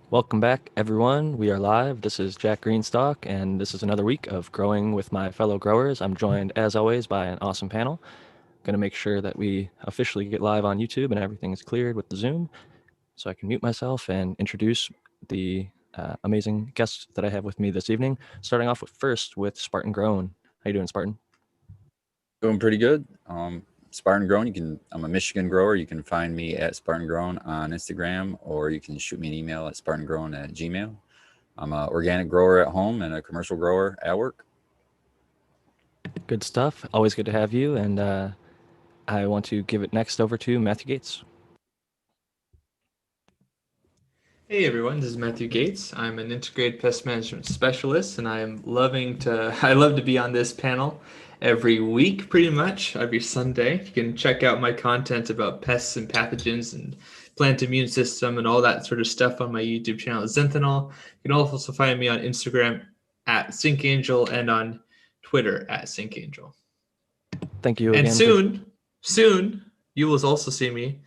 Welcome back, everyone. We are live. This is Jack Greenstock, and this is another week of growing with my fellow growers. I'm joined, as always, by an awesome panel. Going to make sure that we officially get live on YouTube and everything is cleared with the Zoom, so I can mute myself and introduce the amazing guests that I have with me this evening. Starting off first with Spartan Grown. How you doing, Spartan? Doing pretty good. Spartan Grown. I'm a Michigan grower. You can find me at Spartan Grown on Instagram, or you can shoot me an email at spartangrown@gmail. I'm an organic grower at home and a commercial grower at work. Good stuff. Always good to have you. And I want to give it next over to Matthew Gates. Hey everyone, this is Matthew Gates. I'm an integrated pest management specialist, and I love to be on this panel every week, pretty much every Sunday. You can check out my content about pests and pathogens and plant immune system and all that sort of stuff on my YouTube channel, Zenthanol. You can also find me on Instagram at SyncAngel and on Twitter at SyncAngel. Thank you And again. soon, you will also see me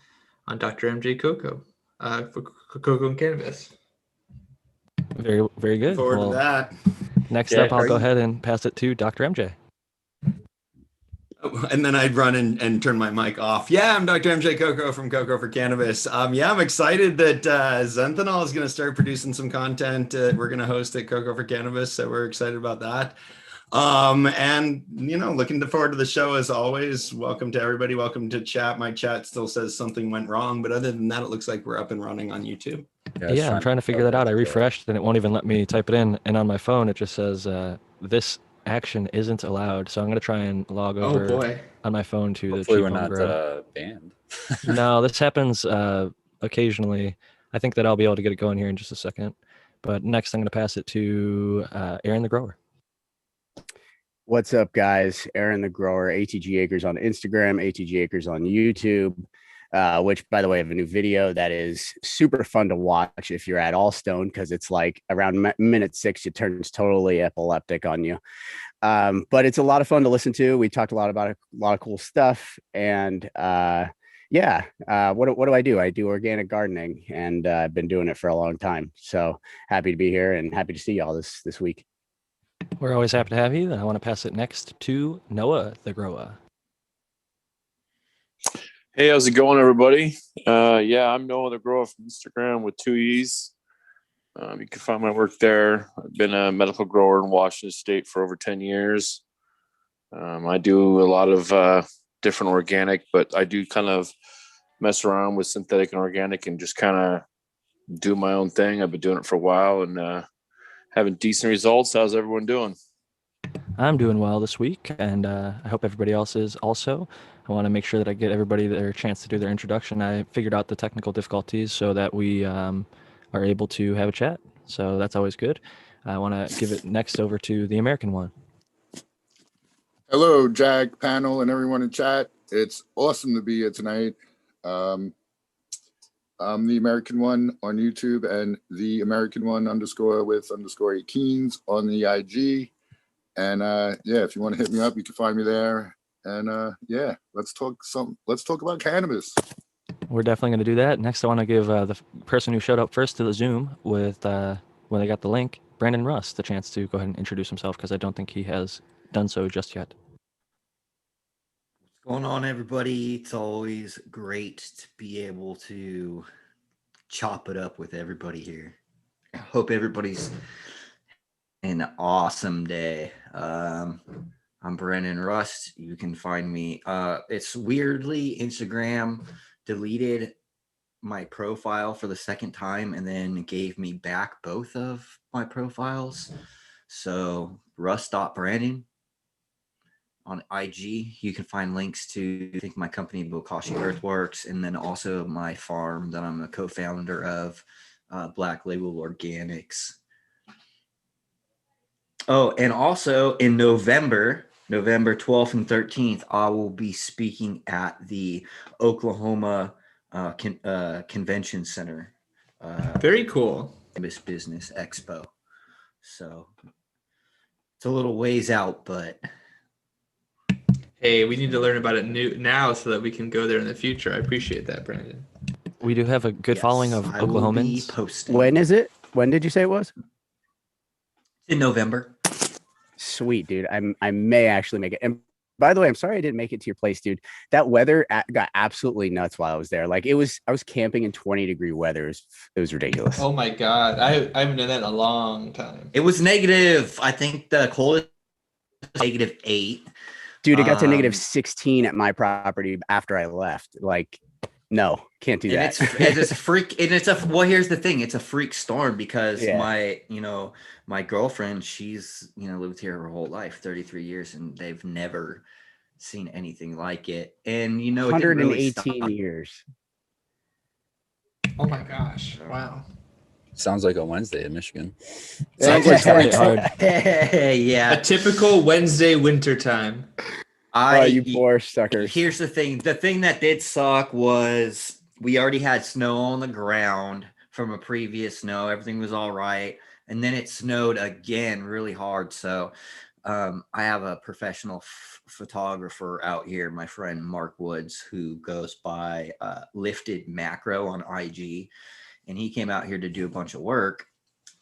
on Dr. MJ Coco. For cocoa and cannabis. Very, very good. Forward to that. Next up, I'll go ahead and pass it to Dr. MJ. And then I'd run and turn my mic off. Yeah, I'm Dr. MJ Coco from Coco for Cannabis. Yeah, I'm excited that Zenthanol is going to start producing some content. We're going to host at Coco for Cannabis, so we're excited about that. And looking forward to the show as always. Welcome to everybody. Welcome to chat. My chat still says something went wrong, but other than that, it looks like we're up and running on YouTube. Yeah, I'm trying to figure that out. I refreshed and it won't even let me type it in. And on my phone, it just says this action isn't allowed. So I'm going to try and log over on my phone to Hopefully the we're not banned. No, this happens occasionally. I think that I'll be able to get it going here in just a second. But next, I'm going to pass it to Aaron the Grower. What's up, guys? Aaron the Grower, ATG Acres on Instagram, ATG Acres on YouTube, which, by the way, I have a new video that is super fun to watch if you're at Allstone, because it's like around minute 6, it turns totally epileptic on you. But it's a lot of fun to listen to. We talked a lot about a lot of cool stuff. And what do I do? I do organic gardening, and I've been doing it for a long time. So happy to be here and happy to see y'all this week. We're always happy to have you. I want to pass it next to Noah the Grower. Hey, how's it going, everybody? I'm Noah the Grower from Instagram with 2 E's. You can find my work there. I've been a medical grower in Washington State for over 10 years. I do a lot of different organic, but I do kind of mess around with synthetic and organic and just kind of do my own thing. I've been doing it for a while and having decent results. How's everyone doing? I'm doing well this week, and I hope everybody else is also. I want to make sure that I get everybody their chance to do their introduction. I figured out the technical difficulties so that we are able to have a chat. So that's always good. I want to give it next over to the American one. Hello, Jack, panel, and everyone in chat. It's awesome to be here tonight. I'm the American one on YouTube and the American one _with_18s on the IG. And if you want to hit me up, you can find me there. And let's talk about cannabis. We're definitely going to do that. Next, I want to give the person who showed up first to the Zoom with when they got the link, Brandon Russ, the chance to go ahead and introduce himself, because I don't think he has done so just yet. What's going on, everybody? It's always great to be able to chop it up with everybody here. I hope everybody's an awesome day. I'm Brandon Rust. You can find me. It's weirdly, Instagram deleted my profile for the second time and then gave me back both of my profiles. So Rust.Brandon on IG. You can find links to, I think, my company, Bokashi Earthworks, and then also my farm that I'm a co-founder of, Black Label Organics. Oh, and also in November 12th and 13th, I will be speaking at the Oklahoma Convention Center. Very cool. Business Expo. So it's a little ways out, but hey, we need to learn about it now so that we can go there in the future. I appreciate that, Brandon. We do have a good following of I will be Oklahomans. posting. When is it? When did you say it was? In November. Sweet, dude. I may actually make it. And by the way, I'm sorry I didn't make it to your place, dude. That weather got absolutely nuts while I was there. Like I was camping in 20-degree weather. It was ridiculous. Oh my God. I haven't done that in a long time. It was negative. I think the coldest was -8. Dude, it got to -16 at my property after I left. Like, no, can't do that. It's a freak. And well, here's the thing. It's a freak storm because my girlfriend, she's, lived here her whole life, 33 years, and they've never seen anything like it. And, it 118 years. Oh my gosh. Wow. Sounds like a Wednesday in Michigan. Sounds like something hard. Yeah. A typical Wednesday winter time. You poor suckers. Here's the thing. The thing that did suck was we already had snow on the ground from a previous snow. Everything was all right. And then it snowed again really hard. So I have a professional photographer out here, my friend Mark Woods, who goes by Lifted Macro on IG. And he came out here to do a bunch of work.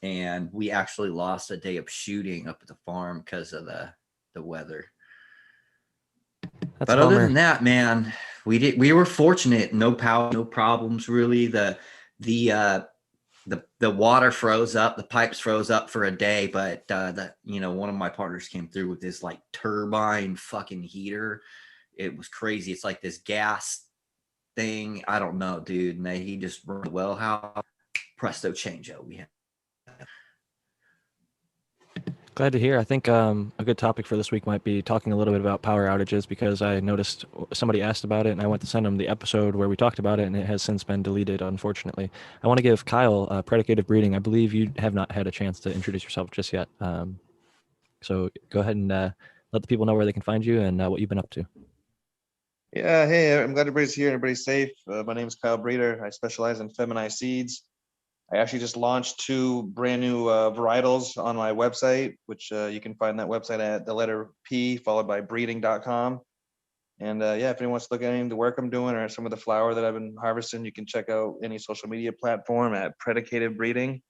And we actually lost a day of shooting up at the farm because of the weather. That's but other than that, man, we were fortunate. No power, no problems really. The water froze up, the pipes froze up for a day, but one of my partners came through with this like turbine fucking heater. It was crazy. It's like this gas thing. I don't know, dude. And he just run the well house. Presto changeo. We had. Glad to hear. I think a good topic for this week might be talking a little bit about power outages, because I noticed somebody asked about it and I went to send them the episode where we talked about it, and it has since been deleted, unfortunately. I want to give Kyle, Predicated Breeding. I believe you have not had a chance to introduce yourself just yet. So go ahead and let the people know where they can find you and what you've been up to. Yeah, hey, I'm glad everybody's here and everybody's safe. My name is Kyle Breeder. I specialize in feminized seeds. I actually just launched 2 brand new varietals on my website, which you can find that website at the letter P followed by breeding.com. And if anyone wants to look at any of the work I'm doing or some of the flower that I've been harvesting, you can check out any social media platform at Predicated Breeding.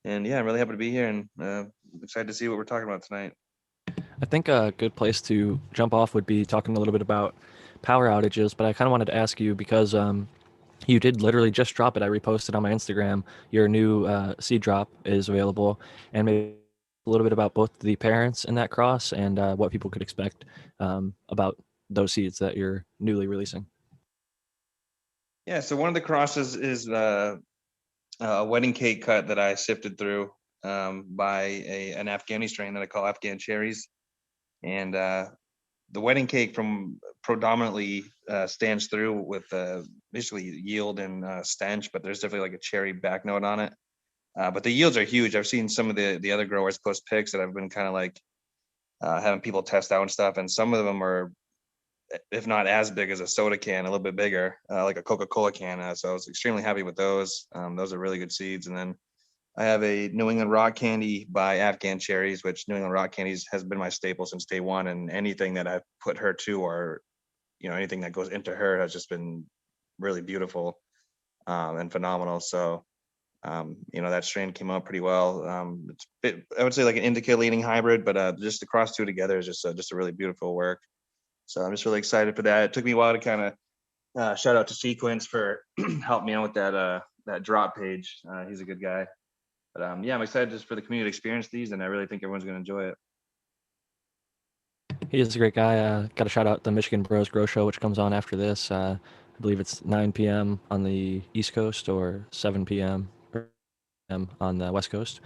And yeah, I'm really happy to be here and excited to see what we're talking about tonight. I think a good place to jump off would be talking a little bit about power outages, but I kind of wanted to ask you because you did literally just drop it. I reposted on my Instagram. Your new seed drop is available, and maybe a little bit about both the parents in that cross and what people could expect about those seeds that you're newly releasing. Yeah, so one of the crosses is a wedding cake cut that I sifted through by an Afghani strain that I call Afghan cherries. And the wedding cake from predominantly stands through with basically yield and stench, but there's definitely like a cherry back note on it. But the yields are huge. I've seen some of the other growers post pics that I've been kind of like having people test out and stuff. And some of them are, if not as big as a soda can, a little bit bigger, like a Coca-Cola can. So I was extremely happy with those. Those are really good seeds. And then I have a New England Rock Candy by Afghan Cherries, which New England Rock Candies has been my staple since day one. And anything that I've put her to, or, anything that goes into her has just been really beautiful and phenomenal. So, that strain came out pretty well. I would say like an indica leaning hybrid, but just to cross 2 together is just a really beautiful work. So I'm just really excited for that. It took me a while to kind of shout out to Sequence for helping me out with that drop page. He's a good guy. But I'm excited just for the community to experience these, and I really think everyone's going to enjoy it. He is a great guy. Got to shout out the Michigan Bros Grow Show, which comes on after this. I believe it's 9 p.m. on the East Coast or 7 p.m. on the West Coast.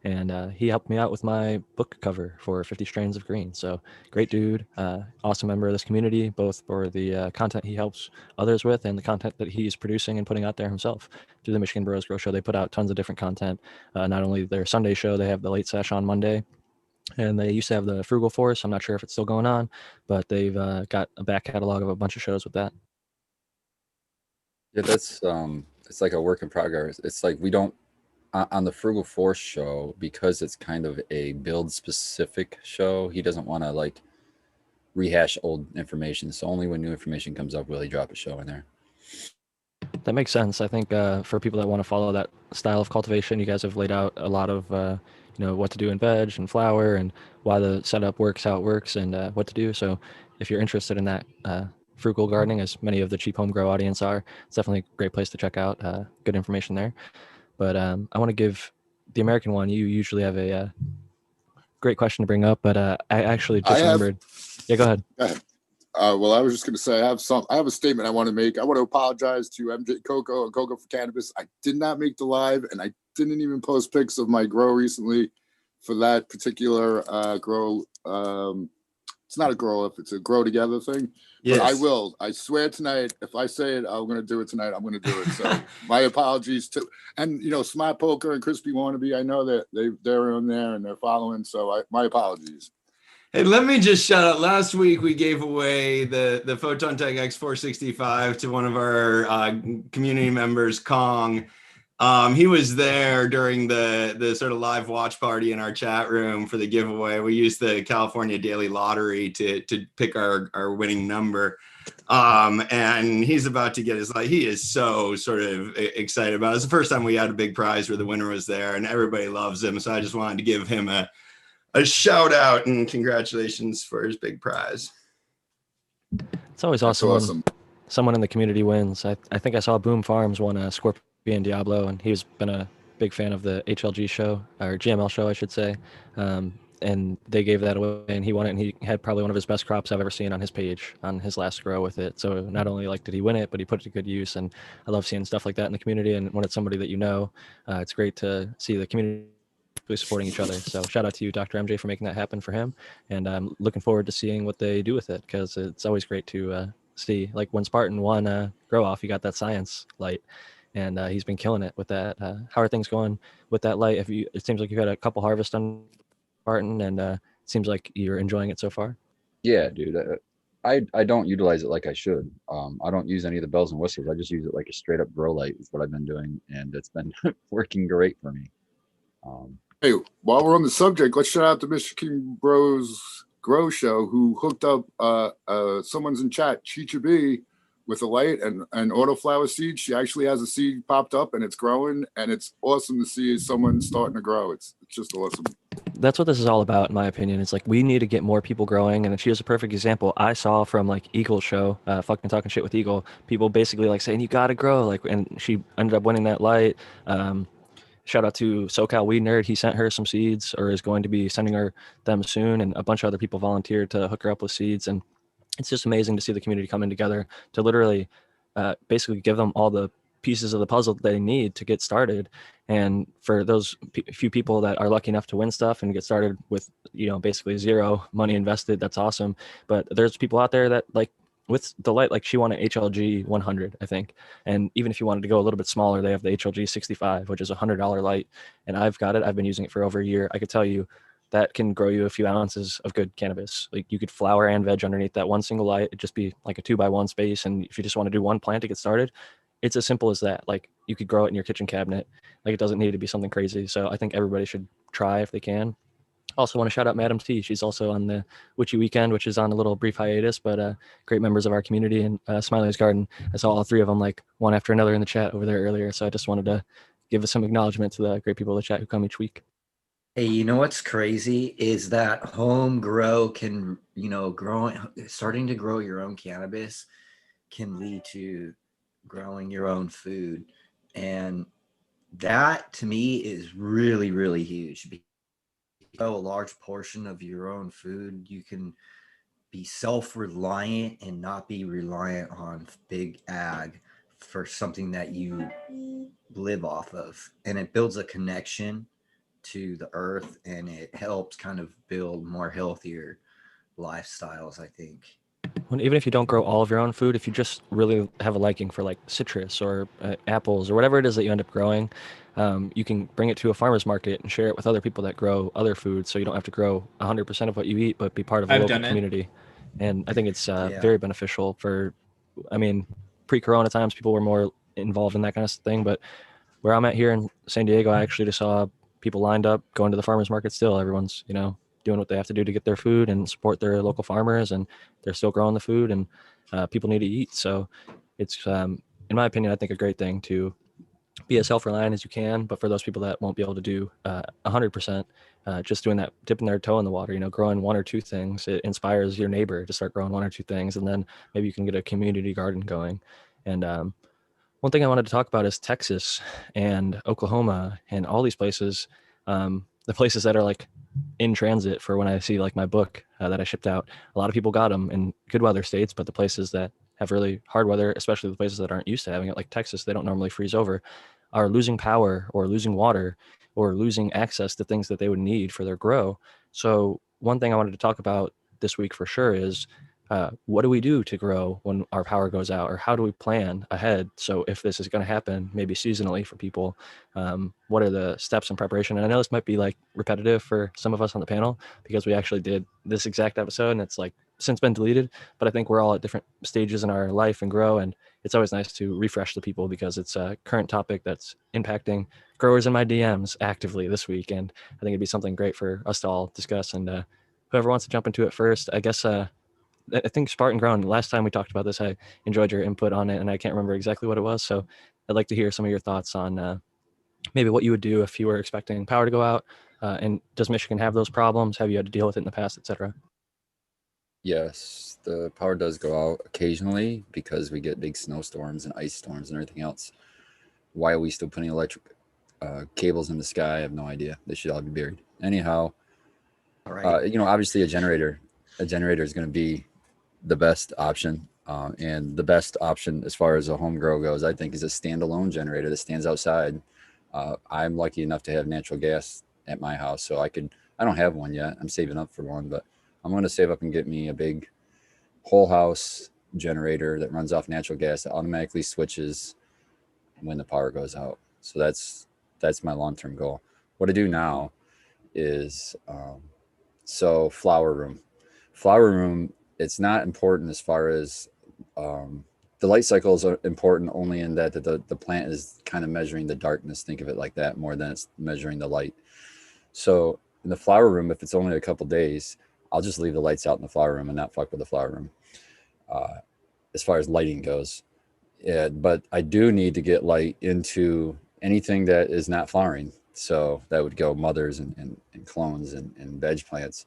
And he helped me out with my book cover for 50 Strains of Green. So great dude, awesome member of this community, both for the content he helps others with and the content that he's producing and putting out there himself through the Michigan Bros Grow Show. They put out tons of different content. Not only their Sunday show, they have the late sesh on Monday, and they used to have the Frugal Force. I'm not sure if it's still going on, but they've got a back catalog of a bunch of shows with that. Yeah, that's it's like a work in progress. It's like we don't on the Frugal Force show, because it's kind of a build specific show. He doesn't want to like rehash old information. So only when new information comes up will he drop a show in there. That makes sense. I think for people that want to follow that style of cultivation, you guys have laid out a lot of what to do in veg and flower and why the setup works, how it works, and what to do. So if you're interested in that frugal gardening, as many of the cheap home grow audience are, it's definitely a great place to check out. Good information there. But I want to give the American one. You usually have a great question to bring up, but I actually just remembered. Yeah, go ahead. Go ahead. Well, I was just going to say I have a statement I want to make. I want to apologize to MJ Coco and Coco for Cannabis. I did not make the live, and I didn't even post pics of my grow recently for that particular grow. It's not a grow if it's a grow together thing. Yes. But I will. I swear tonight, if I say it, I'm going to do it tonight. I'm going to do it. So my apologies to, and Smart Poker and Crispy Wannabe. I know that they're on there and they're following. So my apologies. Hey, let me just shout out. Last week we gave away the Photon Tech X465 to one of our community members, Kong. He was there during the sort of live watch party in our chat room for the giveaway. We used the California Daily Lottery to pick our winning number. And he's about to get he is so sort of excited about it. It's the first time we had a big prize where the winner was there and everybody loves him. So I just wanted to give him a shout out and congratulations for his big prize. It's always awesome, when someone in the community wins. I think I saw Boom Farms won a Scorpion Diablo, and he's been a big fan of the HLG show, or GML show, I should say. And they gave that away, and he won it, and he had probably one of his best crops I've ever seen on his page, on his last grow with it. So not only did he win it, but he put it to good use, and I love seeing stuff like that in the community. And when it's somebody that it's great to see the community supporting each other. So shout out to you, Dr. MJ, for making that happen for him. And I'm looking forward to seeing what they do with it, because it's always great to see. Like when Spartan won Grow Off, you got that science light, and he's been killing it with that. How are things going with that light? It seems like you've had a couple harvests on Spartan, and it seems like you're enjoying it so far. Yeah, dude. I don't utilize it like I should. I don't use any of the bells and whistles. I just use it like a straight up grow light is what I've been doing, and it's been working great for me. Hey, while we're on the subject, let's shout out to Mr. King Bros Grow Show, who hooked up someone's in chat, Chicha B, with a light and autoflower seed. She actually has a seed popped up and it's growing, and it's awesome to see someone starting to grow. It's just awesome. That's what this is all about, in my opinion. It's like we need to get more people growing, and she is a perfect example. I saw from Eagle's show, fucking talking shit with Eagle, people basically saying you gotta grow, and she ended up winning that light. Shout out to SoCal Weed Nerd. He sent her some seeds, or is going to be sending her them soon, and a bunch of other people volunteered to hook her up with seeds. And it's just amazing to see the community coming together to literally basically give them all the pieces of the puzzle that they need to get started. And for those few people that are lucky enough to win stuff and get started with basically zero money invested, that's awesome. But there's people out there that with the light, she won an HLG 100, I think. And even if you wanted to go a little bit smaller, they have the HLG 65, which is a $100 light. And I've got it. I've been using it for over a year. I could tell you that can grow you a few ounces of good cannabis. You could flower and veg underneath that one single light. It'd just be like a 2x1 space. And if you just want to do one plant to get started, it's as simple as that. You could grow it in your kitchen cabinet. It doesn't need to be something crazy. So I think everybody should try if they can. Also want to shout out Madam T. She's also on the Witchy Weekend, which is on a little brief hiatus, but great members of our community. And Smiley's Garden, I saw all three of them one after another in the chat over there earlier. So I just wanted to give some acknowledgement to the great people in the chat who come each week. Hey, you know what's crazy is that home grow can, starting to grow your own cannabis can lead to growing your own food. And that to me is really, really huge. A large portion of your own food, you can be self-reliant and not be reliant on big ag for something that you live off of. And it builds a connection to the earth, and it helps kind of build more healthier lifestyles, I think. Even if you don't grow all of your own food, if you just really have a liking for citrus or apples or whatever it is that you end up growing, you can bring it to a farmer's market and share it with other people that grow other foods, so you don't have to grow 100% of what you eat, but be part of a local community. And I think it's very beneficial for, pre-corona times, people were more involved in that kind of thing. But where I'm at here in San Diego, I actually just saw people lined up going to the farmer's market still. Everyone's, doing what they have to do to get their food and support their local farmers, and they're still growing the food, and people need to eat. So it's in my opinion, I think a great thing to be as self-reliant as you can. But for those people that won't be able to do 100%, just doing that, dipping their toe in the water, growing one or two things, it inspires your neighbor to start growing one or two things, and then maybe you can get a community garden going. And one thing I wanted to talk about is Texas and Oklahoma and all these places, the places that are like in transit for when I see like my book that I shipped out. A lot of people got them in good weather states, but the places that have really hard weather, especially the places that aren't used to having it, like Texas, they don't normally freeze over, are losing power or losing water or losing access to things that they would need for their grow. So one thing I wanted to talk about this week for sure is what do we do to grow when our power goes out, or how do we plan ahead? So if this is going to happen, maybe seasonally for people, what are the steps in preparation? And I know this might be like repetitive for some of us on the panel because we actually did this exact episode and it's like since been deleted, but I think we're all at different stages in our life and grow. And it's always nice to refresh the people because it's a current topic that's impacting growers in my DMs actively this week. And I think it'd be something great for us to all discuss. And whoever wants to jump into it first, I guess, I think Spartan Grown, last time we talked about this, I enjoyed your input on it and I can't remember exactly what it was. So I'd like to hear some of your thoughts on maybe what you would do if you were expecting power to go out. And does Michigan have those problems? Have you had to deal with it in the past, et cetera? Yes, the power does go out occasionally because we get big snowstorms and ice storms and everything else. Why are we still putting electric cables in the sky? I have no idea. They should all be buried. Anyhow, All right. obviously a generator is going to be the best option. And the best option as far as a home grow goes, I think, is a standalone generator that stands outside. I'm lucky enough to have natural gas at my house, so I don't have one yet. I'm saving up for one, but I'm going to save up and get me a big whole house generator that runs off natural gas that automatically switches when the power goes out. So that's my long-term goal. What I do now is so flower room, it's not important as far as the light cycles are important only in that the plant is kind of measuring the darkness. Think of it like that more than it's measuring the light. So in the flower room, if it's only a couple days, I'll just leave the lights out in the flower room and not fuck with the flower room as far as lighting goes. Yeah, but I do need to get light into anything that is not flowering. So that would go mothers and clones and veg plants.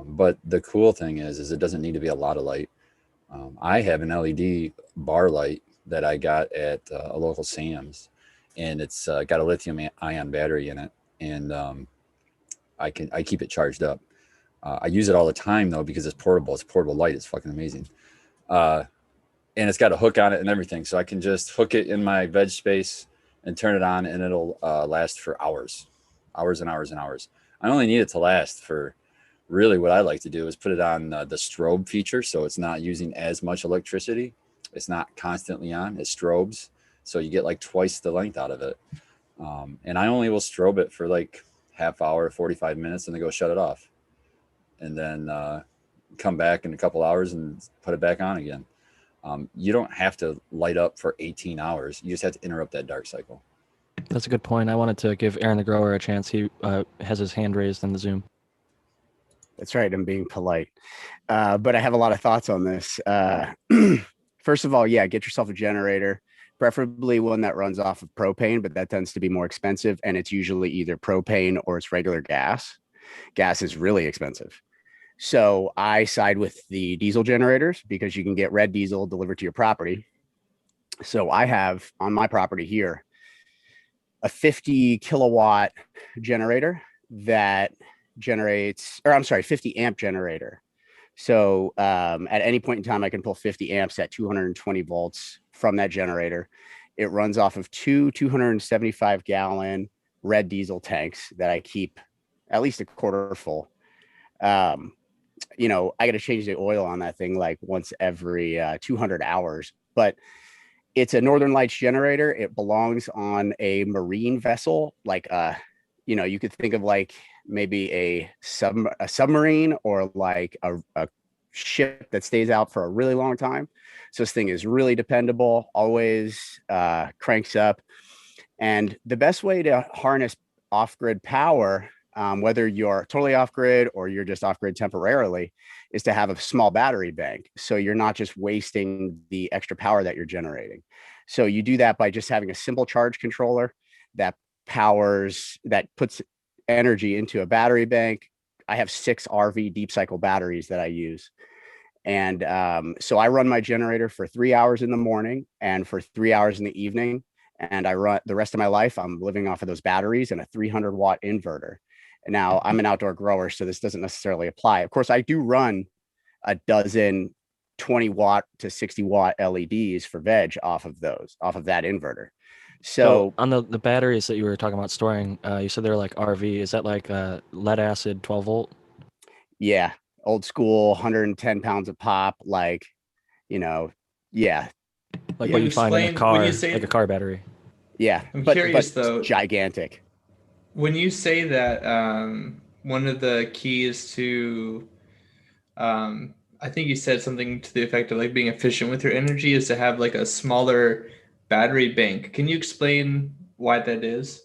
But the cool thing is it doesn't need to be a lot of light. I have an LED bar light that I got at a local Sam's, and it's got a lithium ion battery in it, and I keep it charged up. I use it all the time though because it's portable. It's portable light. It's fucking amazing. And it's got a hook on it and everything, so I can just hook it in my veg space and turn it on, and it'll last for hours and hours and hours. I only need it to last for really what I like to do is put it on the strobe feature, so it's not using as much electricity. It's not constantly on. It strobes, so you get like twice the length out of it. And I only will strobe it for like half hour, 45 minutes, and then go shut it off, and then come back in a couple hours and put it back on again. You don't have to light up for 18 hours. You just have to interrupt that dark cycle. That's a good point. I wanted to give Aaron the grower a chance. He has his hand raised in the Zoom. That's right. I'm being polite. But I have a lot of thoughts on this. First of all, yeah, get yourself a generator, preferably one that runs off of propane, but that tends to be more expensive. And it's usually either propane or it's regular gas. Gas is really expensive. So I side with the diesel generators because you can get red diesel delivered to your property. So I have on my property here a 50 kilowatt generator that generates, or I'm sorry, 50 amp generator. So at any point in time, I can pull 50 amps at 220 volts from that generator. It runs off of two 275 gallon red diesel tanks that I keep at least a quarter full. I got to change the oil on that thing like once every 200 hours, but it's a Northern Lights generator. It belongs on a marine vessel, like you could think of like maybe a submarine or like a ship that stays out for a really long time. So this thing is really dependable, always cranks up. And the best way to harness off-grid power, whether you're totally off-grid or you're just off-grid temporarily, is to have a small battery bank. So you're not just wasting the extra power that you're generating. So you do that by just having a simple charge controller that puts energy into a battery bank. I have 6 RV deep cycle batteries that I use. And so I run my generator for 3 hours in the morning and for 3 hours in the evening. And I run the rest of my life, I'm living off of those batteries and a 300-watt inverter. Now, I'm an outdoor grower, so this doesn't necessarily apply. Of course, I do run a dozen 20-watt to 60-watt LEDs for veg off of that inverter. So on the batteries that you were talking about storing, you said they're like RV. Is that like lead acid 12 volt? yeah, old school, 110 pounds of pop, like, yeah. Like Yeah. what you find in a Explain- car, when you say- like a car battery. Yeah. I'm but curious, though. Gigantic. When you say that, one of the keys to, I think you said something to the effect of like being efficient with your energy is to have like a smaller battery bank. Can you explain why that is?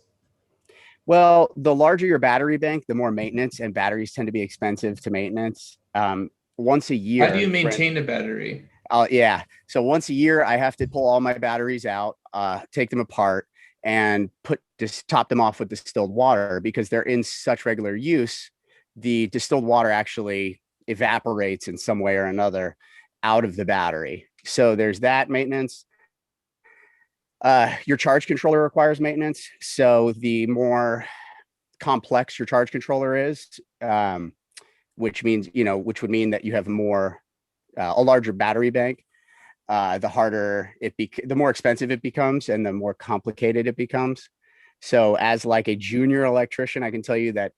Well, the larger your battery bank, the more maintenance, and batteries tend to be expensive to maintenance. Once a year. How do you maintain a battery? Yeah. So once a year, I have to pull all my batteries out, take them apart, and just top them off with distilled water because they're in such regular use. The distilled water actually evaporates in some way or another out of the battery. So there's that maintenance. Your charge controller requires maintenance. So the more complex your charge controller is, which would mean that you have a larger battery bank, the more expensive it becomes and the more complicated it becomes. So as like a junior electrician, I can tell you that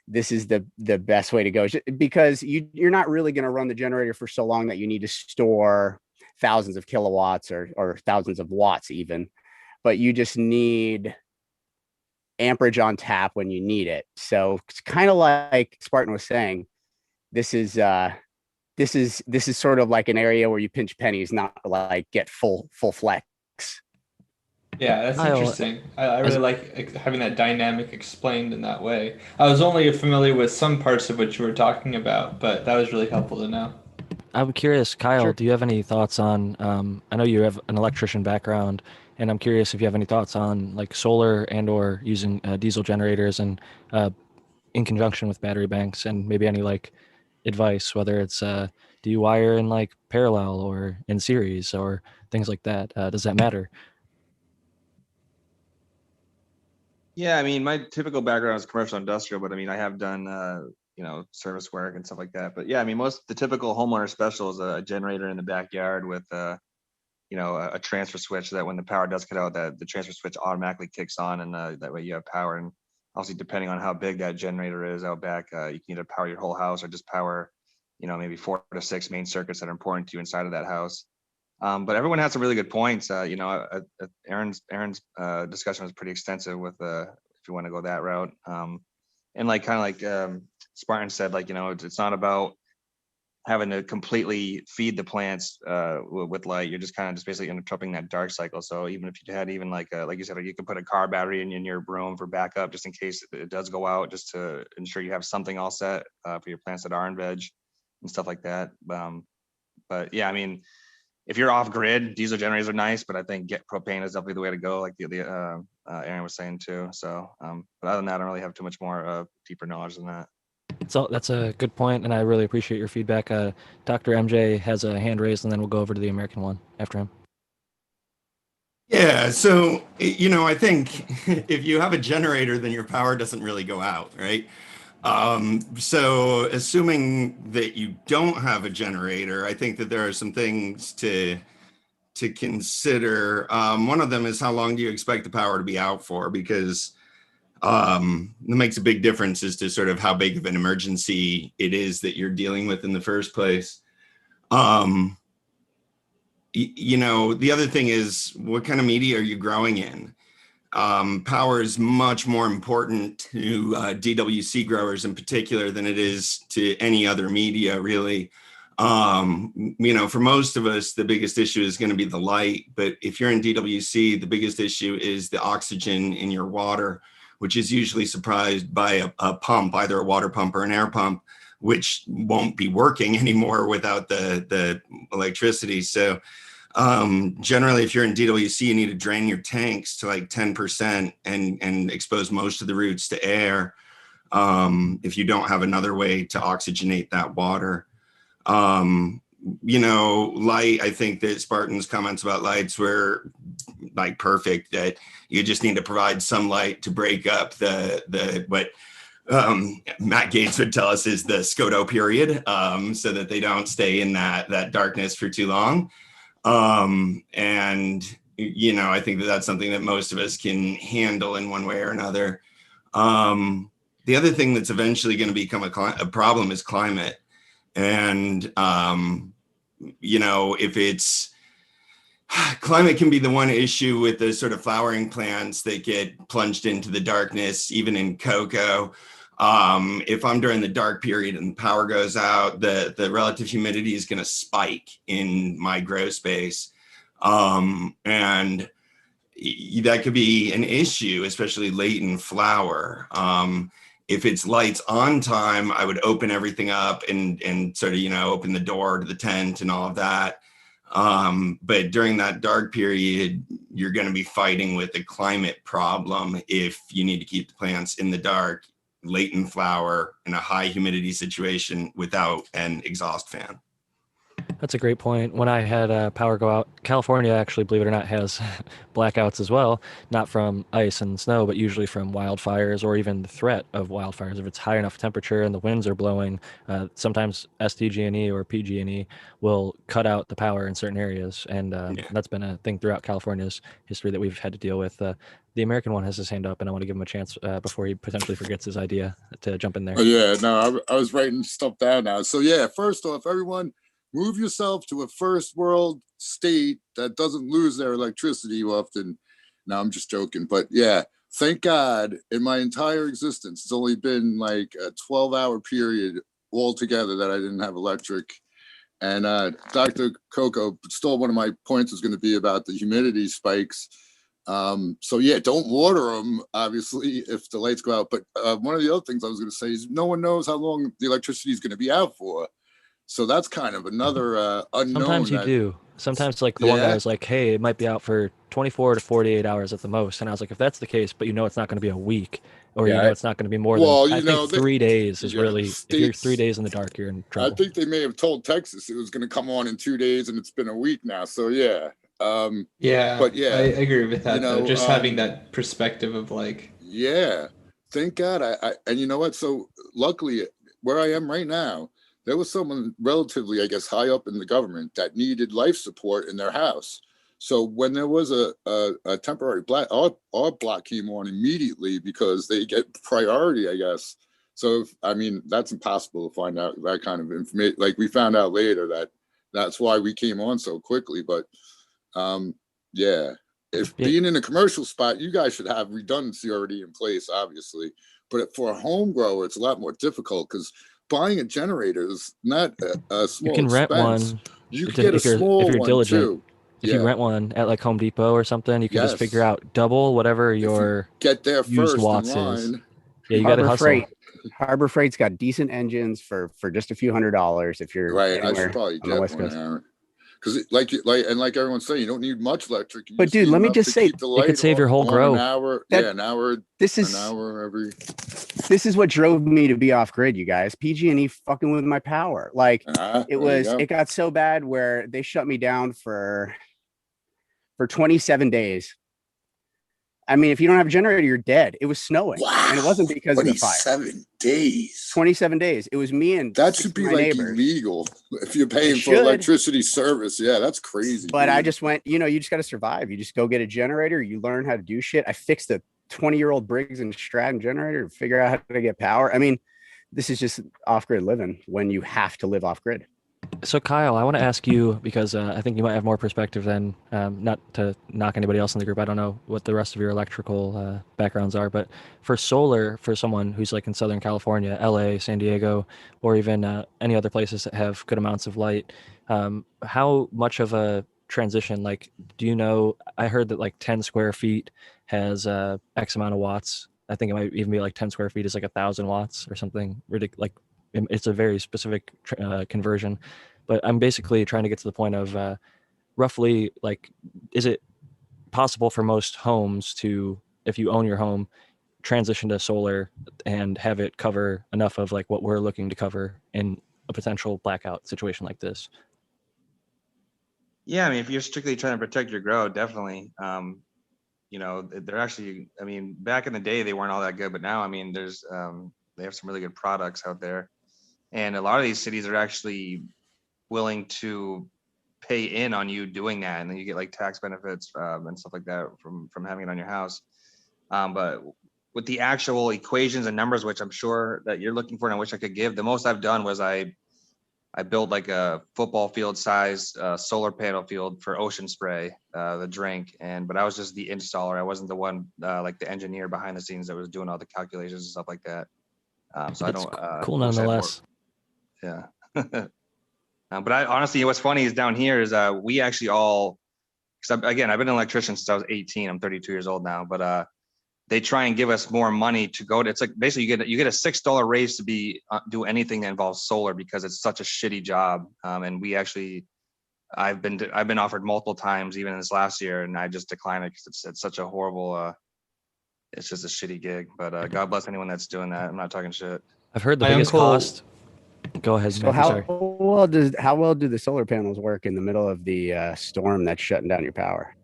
this is the best way to go because you're not really going to run the generator for so long that you need to store thousands of kilowatts or thousands of watts even, but you just need amperage on tap when you need it. So it's kind of like Spartan was saying, this is sort of like an area where you pinch pennies, not like get full flex. Yeah, that's Kyle, interesting. I really like having that dynamic explained in that way. I was only familiar with some parts of what you were talking about, but that was really helpful to know. I'm curious, Kyle, Sure. do you have any thoughts on, I know you have an electrician background, and I'm curious if you have any thoughts on like solar and or using diesel generators and in conjunction with battery banks, and maybe any like advice, whether it's do you wire in like parallel or in series or things like that? Does that matter? Yeah, I mean, my typical background is commercial industrial, but I mean, I have done, service work and stuff like that. But yeah, I mean, the typical homeowner special is a generator in the backyard with, a transfer switch so that when the power does cut out, that the transfer switch automatically kicks on, and that way you have power. And obviously, depending on how big that generator is out back, you can either power your whole house or just power, maybe 4 to 6 main circuits that are important to you inside of that house. But everyone has some really good points. Aaron's discussion was pretty extensive with if you want to go that route. And like kind of like Spartan said, like, it's not about having to completely feed the plants with light. You're just kind of just basically interrupting that dark cycle. So even if you had even like you said, you could put a car battery in your room for backup, just in case it does go out, just to ensure you have something all set for your plants that are in veg and stuff like that. But yeah, I mean, if you're off grid, diesel generators are nice, but I think propane is definitely the way to go, like the Aaron was saying too. So, but other than that, I don't really have too much more deeper knowledge than that. So that's a good point, and I really appreciate your feedback. Dr. MJ has a hand raised, and then we'll go over to the American one after him. Yeah, so I think if you have a generator, then your power doesn't really go out, right? So assuming that you don't have a generator, I think that there are some things to consider. One of them is how long do you expect the power to be out for? Because that makes a big difference as to sort of how big of an emergency it is that you're dealing with in the first place. The other thing is, what kind of media are you growing in? Power is much more important to DWC growers in particular than it is to any other media, really. For most of us, the biggest issue is going to be the light. But if you're in DWC, the biggest issue is the oxygen in your water, which is usually supplied by a pump, either a water pump or an air pump, which won't be working anymore without the electricity. So Generally, if you're in DWC, you need to drain your tanks to like 10% and expose most of the roots to air. If you don't have another way to oxygenate that water. Light, I think that Spartan's comments about lights were like perfect, that you just need to provide some light to break up what Matt Gates would tell us is the Scoto period, so that they don't stay in that darkness for too long. And I think that that's something that most of us can handle in one way or another. The other thing that's eventually going to become a problem is climate. And, if it's climate can be the one issue with the sort of flowering plants that get plunged into the darkness, even in cocoa. If I'm during the dark period and power goes out, the relative humidity is going to spike in my grow space. And that could be an issue, especially late in flower. If it's lights on time, I would open everything up and sort of, open the door to the tent and all of that. But during that dark period, you're going to be fighting with a climate problem if you need to keep the plants in the dark, late in flower, in a high humidity situation without an exhaust fan. That's a great point. When I had power go out, California actually, believe it or not, has blackouts as well, not from ice and snow, but usually from wildfires or even the threat of wildfires. If it's high enough temperature and the winds are blowing, sometimes SDG&E or PG&E will cut out the power in certain areas. And that's been a thing throughout California's history that we've had to deal with. The American one has his hand up, and I want to give him a chance before he potentially forgets his idea to jump in there. Oh, yeah, no, I was writing stuff down now. So yeah, first off, everyone, move yourself to a first world state that doesn't lose their electricity often. No, I'm just joking. But yeah, thank God in my entire existence, it's only been like a 12-hour period altogether that I didn't have electric. And Dr. Coco stole one of my points was going to be about the humidity spikes. So yeah, don't water them, obviously, if the lights go out. But one of the other things I was going to say is no one knows how long the electricity is going to be out for. So that's kind of another unknown. Sometimes you do. Sometimes like the one guy was like, hey, it might be out for 24 to 48 hours at the most. And I was like, if that's the case, but it's not going to be a week, or it's not going to be more than, I think 3 days is really, if you're 3 days in the dark, you're in trouble. I think they may have told Texas it was going to come on in 2 days, and it's been a week now. So yeah. But yeah, I agree with that, though. Just having that perspective of like, yeah, thank God. And you know what? So luckily where I am right now, there was someone relatively, I guess, high up in the government that needed life support in their house. So when there was a temporary our block came on immediately because they get priority, I guess. So, that's impossible to find out that kind of information. Like we found out later that's why we came on so quickly. But being in a commercial spot, you guys should have redundancy already in place, obviously. But for a home grower, it's a lot more difficult because buying a generator is not a small You can expense. rent one. You can get a small if you're one diligent. too. If you rent one at like Home Depot or something, you can just figure out double whatever your get there used first watts in line. is. Yeah, you got to hustle. Harbor Freight's got decent engines for just a few $100s if you're right. I should probably get one, because like everyone's saying, you don't need much electric. But dude, let me just say, it could save your whole grow. An hour, an hour. This is what drove me to be off grid, you guys. PG&E fucking with my power. Like it got so bad where they shut me down for 27 days. I mean, if you don't have a generator, you're dead. It was snowing. Wow. And it wasn't because of the fire. 27 days. It was me and that should be like neighbors. Illegal if you're paying for electricity service. Yeah, that's crazy. But I just went, you just got to survive. You just go get a generator. You learn how to do shit. I fixed a 20-year-old Briggs and Stratton generator to figure out how to get power. I mean, this is just off-grid living when you have to live off-grid. So Kyle, I want to ask you, because I think you might have more perspective than, not to knock anybody else in the group. I don't know what the rest of your electrical backgrounds are, but for solar, for someone who's like in Southern California, LA, San Diego, or even any other places that have good amounts of light, how much of a transition, like, do you know, I heard that like 10 square feet has X amount of watts. I think it might even be like 10 square feet is like 1,000 watts or something ridiculous. Like, it's a very specific conversion, but I'm basically trying to get to the point of roughly, like, is it possible for most homes to, if you own your home, transition to solar and have it cover enough of like what we're looking to cover in a potential blackout situation like this? Yeah, I mean, if you're strictly trying to protect your grow, definitely. You know, they're actually, I mean, back in the day they weren't all that good, but now, I mean, there's they have some really good products out there, and a lot of these cities are actually willing to pay in on you doing that, and then you get like tax benefits and stuff like that from having it on your house. But with the actual equations and numbers, which I'm sure that you're looking for, and I wish I could give, the most I've done was I built like a football field size solar panel field for Ocean Spray, the drink. But I was just the installer. I wasn't the one like the engineer behind the scenes that was doing all the calculations and stuff like that. So I It's don't. cool wish I had more- nonetheless. Yeah. But I honestly, what's funny is down here is we actually all, because again, I've been an electrician since I was 18. I'm 32 years old now, but they try and give us more money to go to. It's like basically you get a $6 raise to be do anything that involves solar because it's such a shitty job. And we actually, I've been offered multiple times even this last year, and I just declined it because it's such a horrible. It's just a shitty gig. But God bless anyone that's doing that. I'm not talking shit. I've heard the My biggest uncle- cost. Go ahead, So Matthew, sorry. how well do the solar panels work in the middle of the storm that's shutting down your power?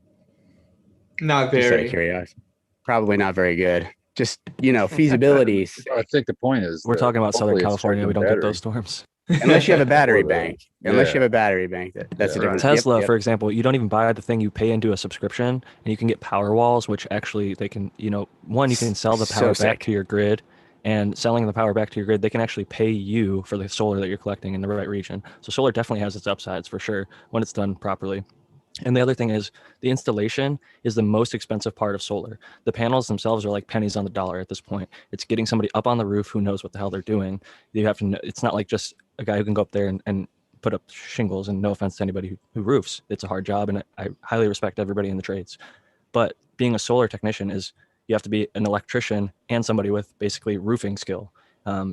Not Just out of very. curiosity. Probably not very good. Just, feasibilities. I think the point is We're that talking about Southern hopefully it's California. We don't charging get those battery. storms. Unless you have a battery Or the- bank. Unless you yeah. have a battery bank. That's a Yeah. different Tesla, yep. for example, you don't even buy the thing. You pay into a subscription, and you can get power walls, which actually they can, one, you can sell the So power sick. back to your grid, and selling the power back to your grid, they can actually pay you for the solar that you're collecting in the right region. So solar definitely has its upsides for sure when it's done properly. And the other thing is the installation is the most expensive part of solar. The panels themselves are like pennies on the dollar at this point. It's getting somebody up on the roof who knows what the hell they're doing. You have to know, it's not like just a guy who can go up there and put up shingles, and no offense to anybody who roofs. It's a hard job, and I highly respect everybody in the trades. But being a solar technician is you have to be an electrician and somebody with basically roofing skill.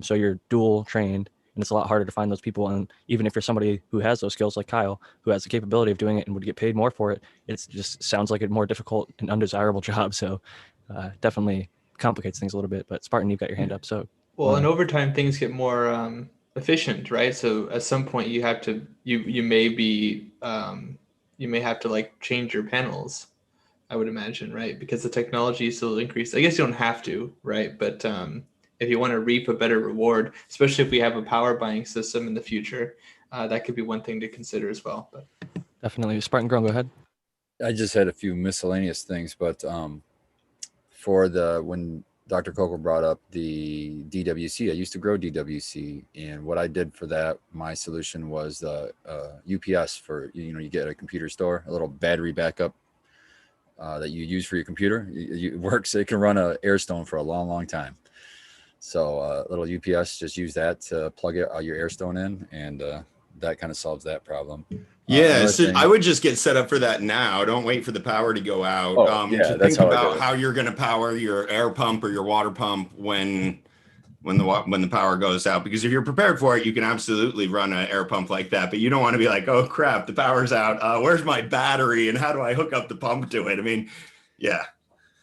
So you're dual trained, and it's a lot harder to find those people. And even if you're somebody who has those skills like Kyle, who has the capability of doing it and would get paid more for it, it just sounds like a more difficult and undesirable job. So definitely complicates things a little bit. But Spartan, you've got your hand up. So Well, in overtime, things get more efficient, right? So at some point, you have to you may be you may have to like change your panels, I would imagine, right? Because the technology is still increased. I guess you don't have to, right? But if you want to reap a better reward, especially if we have a power buying system in the future, that could be one thing to consider as well. But definitely, Spartan Grown, go ahead. I just had a few miscellaneous things, but for when Dr. Coco brought up the DWC, I used to grow DWC, and what I did for that, my solution was the UPS for, you get at a computer store, a little battery backup that you use for your computer. It works. It can run a Airstone for a long, long time. So little UPS, just use that to plug your Airstone in, and that kind of solves that problem. Yeah, so I would just get set up for that now. Don't wait for the power to go out. Yeah, Think about how you're going to power your air pump or your water pump when the power goes out. Because if you're prepared for it, you can absolutely run an air pump like that. But you don't want to be like, oh crap, the power's out. Where's my battery and how do I hook up the pump to it? I mean, yeah.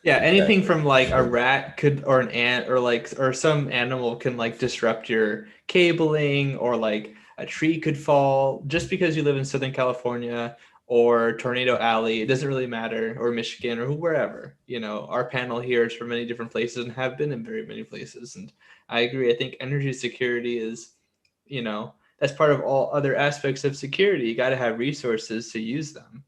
Yeah, anything from like a rat or an ant or some animal can like disrupt your cabling, or like a tree could fall just because you live in Southern California or Tornado Alley. It doesn't really matter, or Michigan or wherever. Our panel here is from many different places and have been in very many places. And I agree. I think energy security is, that's part of all other aspects of security. You got to have resources to use them.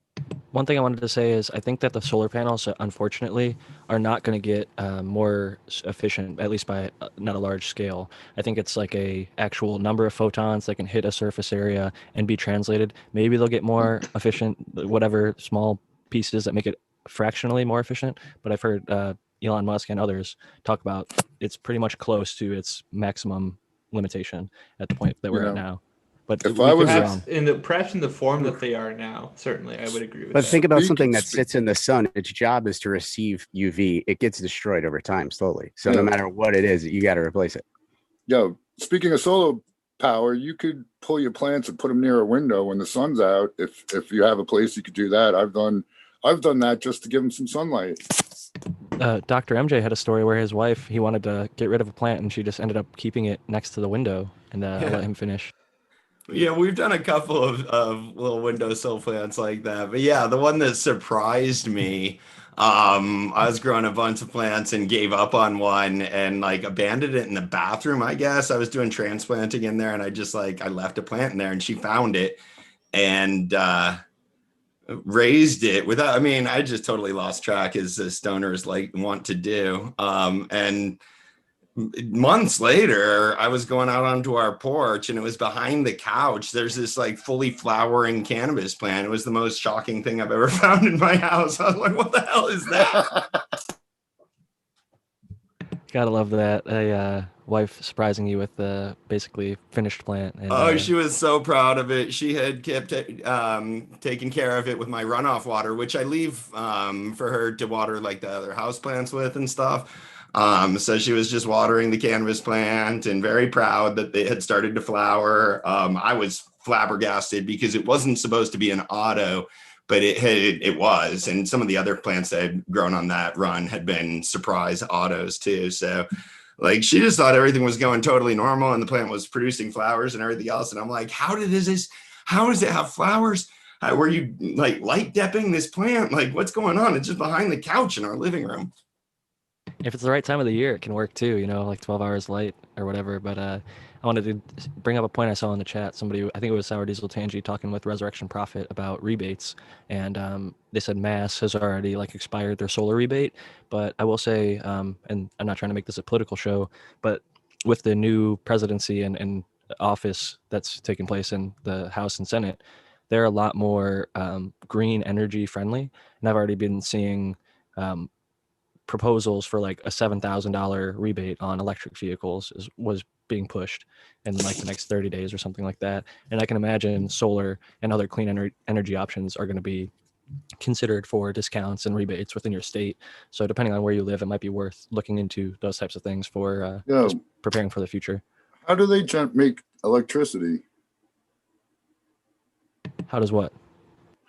One thing I wanted to say is I think that the solar panels, unfortunately, are not going to get more efficient, at least by not a large scale. I think it's like a actual number of photons that can hit a surface area and be translated. Maybe they'll get more efficient, whatever small pieces that make it fractionally more efficient. But I've heard Elon Musk and others talk about it's pretty much close to its maximum limitation at the point that we're at now. But if I was perhaps in the form that they are now, certainly I would agree with that. But think about something that sits in the sun. Its job is to receive UV. It gets destroyed over time slowly. So no matter what it is, you got to replace it. Yo, speaking of solar power, you could pull your plants and put them near a window when the sun's out. If you have a place, you could do that. I've done that just to give them some sunlight. Dr. MJ had a story where his wife, he wanted to get rid of a plant and she just ended up keeping it next to the window, and I'll let him finish. Yeah, we've done a couple of little windowsill plants like that. But yeah, the one that surprised me, I was growing a bunch of plants and gave up on one and like abandoned it in the bathroom, I guess. I was doing transplanting in there and I left a plant in there and she found it and raised it without, I just totally lost track as the stoners want to do. And months later, I was going out onto our porch and it was behind the couch. There's this like fully flowering cannabis plant. It was the most shocking thing I've ever found in my house. I was like, what the hell is that? Gotta love that. A wife surprising you with the basically finished plant. And, she was so proud of it. She had kept taking care of it with my runoff water, which I leave for her to water like the other house plants with and stuff. So she was just watering the cannabis plant and very proud that they had started to flower. I was flabbergasted because it wasn't supposed to be an auto, but it was. And some of the other plants that had grown on that run had been surprise autos too. So like she just thought everything was going totally normal and the plant was producing flowers and everything else. And I'm like, how does it have flowers? Were you like light depping this plant? Like what's going on? It's just behind the couch in our living room. if it's the right time of the year, it can work too, you know, like 12 hours light or whatever. But I wanted to bring up a point I saw in the chat. Somebody, I think it was Sour Diesel Tangy, talking with Resurrection Prophet about rebates. And they said Mass has already like expired their solar rebate. But I will say, and I'm not trying to make this a political show, but with the new presidency and office that's taking place in the House and Senate, they're a lot more green energy friendly. And I've already been seeing proposals for like a $7,000 rebate on electric vehicles was being pushed in like the next 30 days or something like that. And I can imagine solar and other clean energy options are going to be considered for discounts and rebates within your state. So depending on where you live, it might be worth looking into those types of things for just preparing for the future. How do they make electricity? How does what?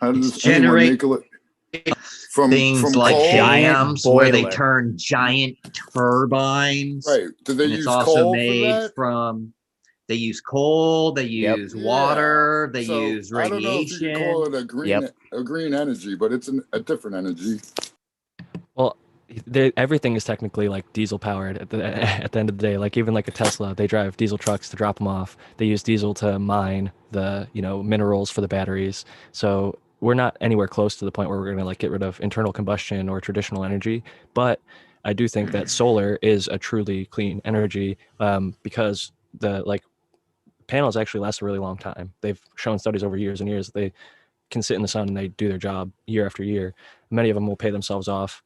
How does generate from like coal? dams where they turn giant turbines. Right. Do they use also coal made for that? from they use coal, they use water, they use radiation. I don't know if you can call it a green energy, but it's a different energy. Well, everything is technically like diesel powered at the end of the day. Like even like a Tesla, they drive diesel trucks to drop them off. They use diesel to mine the minerals for the batteries. So we're not anywhere close to the point where we're going to like get rid of internal combustion or traditional energy. But I do think that solar is a truly clean energy because the like panels actually last a really long time. They've shown studies over years and years that they can sit in the sun and they do their job year after year. Many of them will pay themselves off.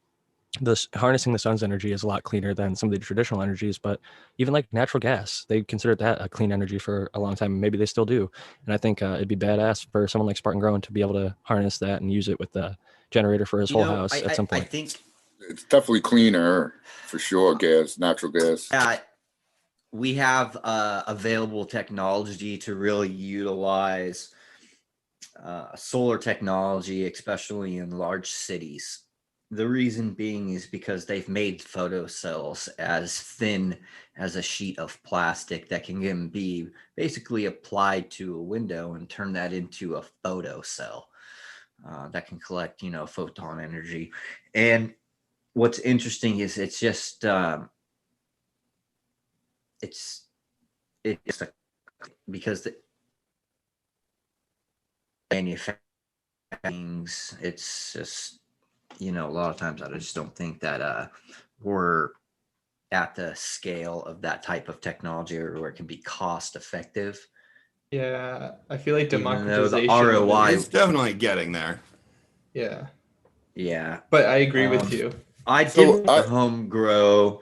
Harnessing the sun's energy is a lot cleaner than some of the traditional energies, but even like natural gas, they considered that a clean energy for a long time. Maybe they still do. And I think it'd be badass for someone like Spartan Grown to be able to harness that and use it with the generator for his whole house at some point. I think it's definitely cleaner for sure. Natural gas. We have available technology to really utilize solar technology, especially in large cities. The reason being is because they've made photocells as thin as a sheet of plastic that can be basically applied to a window and turn that into a photocell that can collect, photon energy. And what's interesting is it's just because the manufacturing, it's just, a lot of times I just don't think that we're at the scale of that type of technology or where it can be cost effective. Yeah, I feel like The democratization. ROI is definitely getting there. Yeah, but I agree with you. I did home grow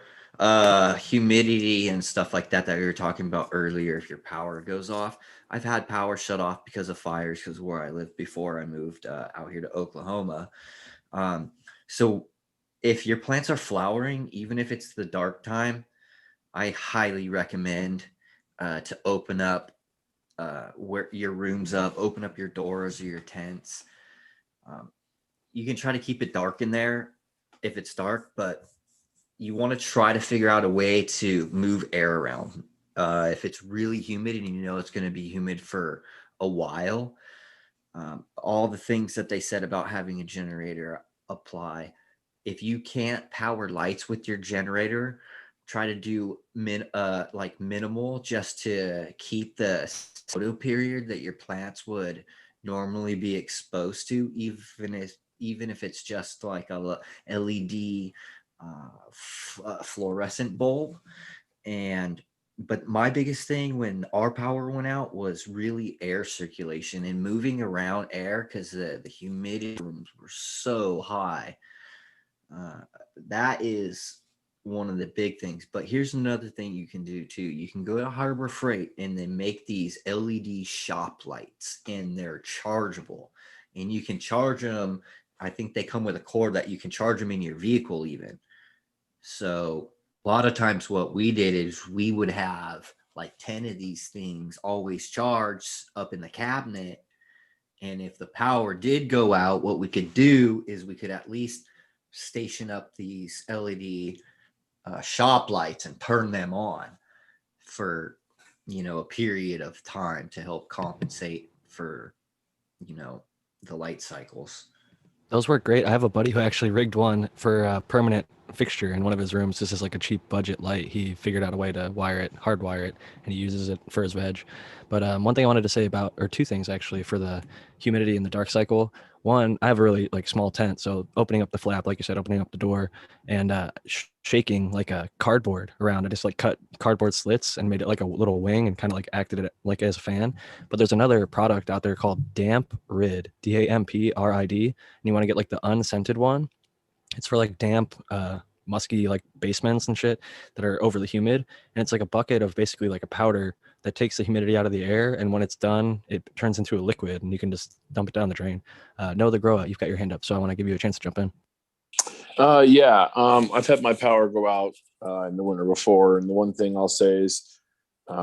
humidity and stuff like that we were talking about earlier. If your power goes off, I've had power shut off because of fires, because where I lived before I moved out here to Oklahoma. So if your plants are flowering, even if it's the dark time, I highly recommend to open up where your rooms up, open up your doors or your tents. You can try to keep it dark in there if it's dark, but you want to try to figure out a way to move air around. If it's really humid and you know it's going to be humid for a while, all the things that they said about having a generator apply. If you can't power lights with your generator, try to do minimal just to keep the photo period that your plants would normally be exposed to, even if it's just like a LED fluorescent bulb. But my biggest thing when our power went out was really air circulation and moving around air, because the humidity rooms were so high. That is one of the big things. But here's another thing you can do too. You can go to Harbor Freight and then make these LED shop lights, and they're chargeable, and you can charge them. I think they come with a cord that you can charge them in your vehicle even. So a lot of times what we did is we would have like 10 of these things always charged up in the cabinet. And if the power did go out, what we could do is we could at least station up these LED shop lights and turn them on for, a period of time to help compensate for, the light cycles. Those work great. I have a buddy who actually rigged one for a permanent fixture in one of his rooms. This is like a cheap budget light. He figured out a way to hardwire it, and he uses it for his veg. But one thing I wanted to say about, or two things actually, for the humidity and the dark cycle. One, I have a really small tent, so opening up the flap, like you said, opening up the door and shaking like a cardboard around. I just cut cardboard slits and made it like a little wing and kind of acted it like as a fan. But there's another product out there called Damp Rid, DAMPRID, and you want to get the unscented one. It's for damp, musky basements and shit that are overly humid, and it's a bucket of basically a powder that takes the humidity out of the air, and when it's done it turns into a liquid and you can just dump it down the drain. No, the grow out, you've got your hand up, so I want to give you a chance to jump in. I've had my power go out in the winter before, and the one thing I'll say is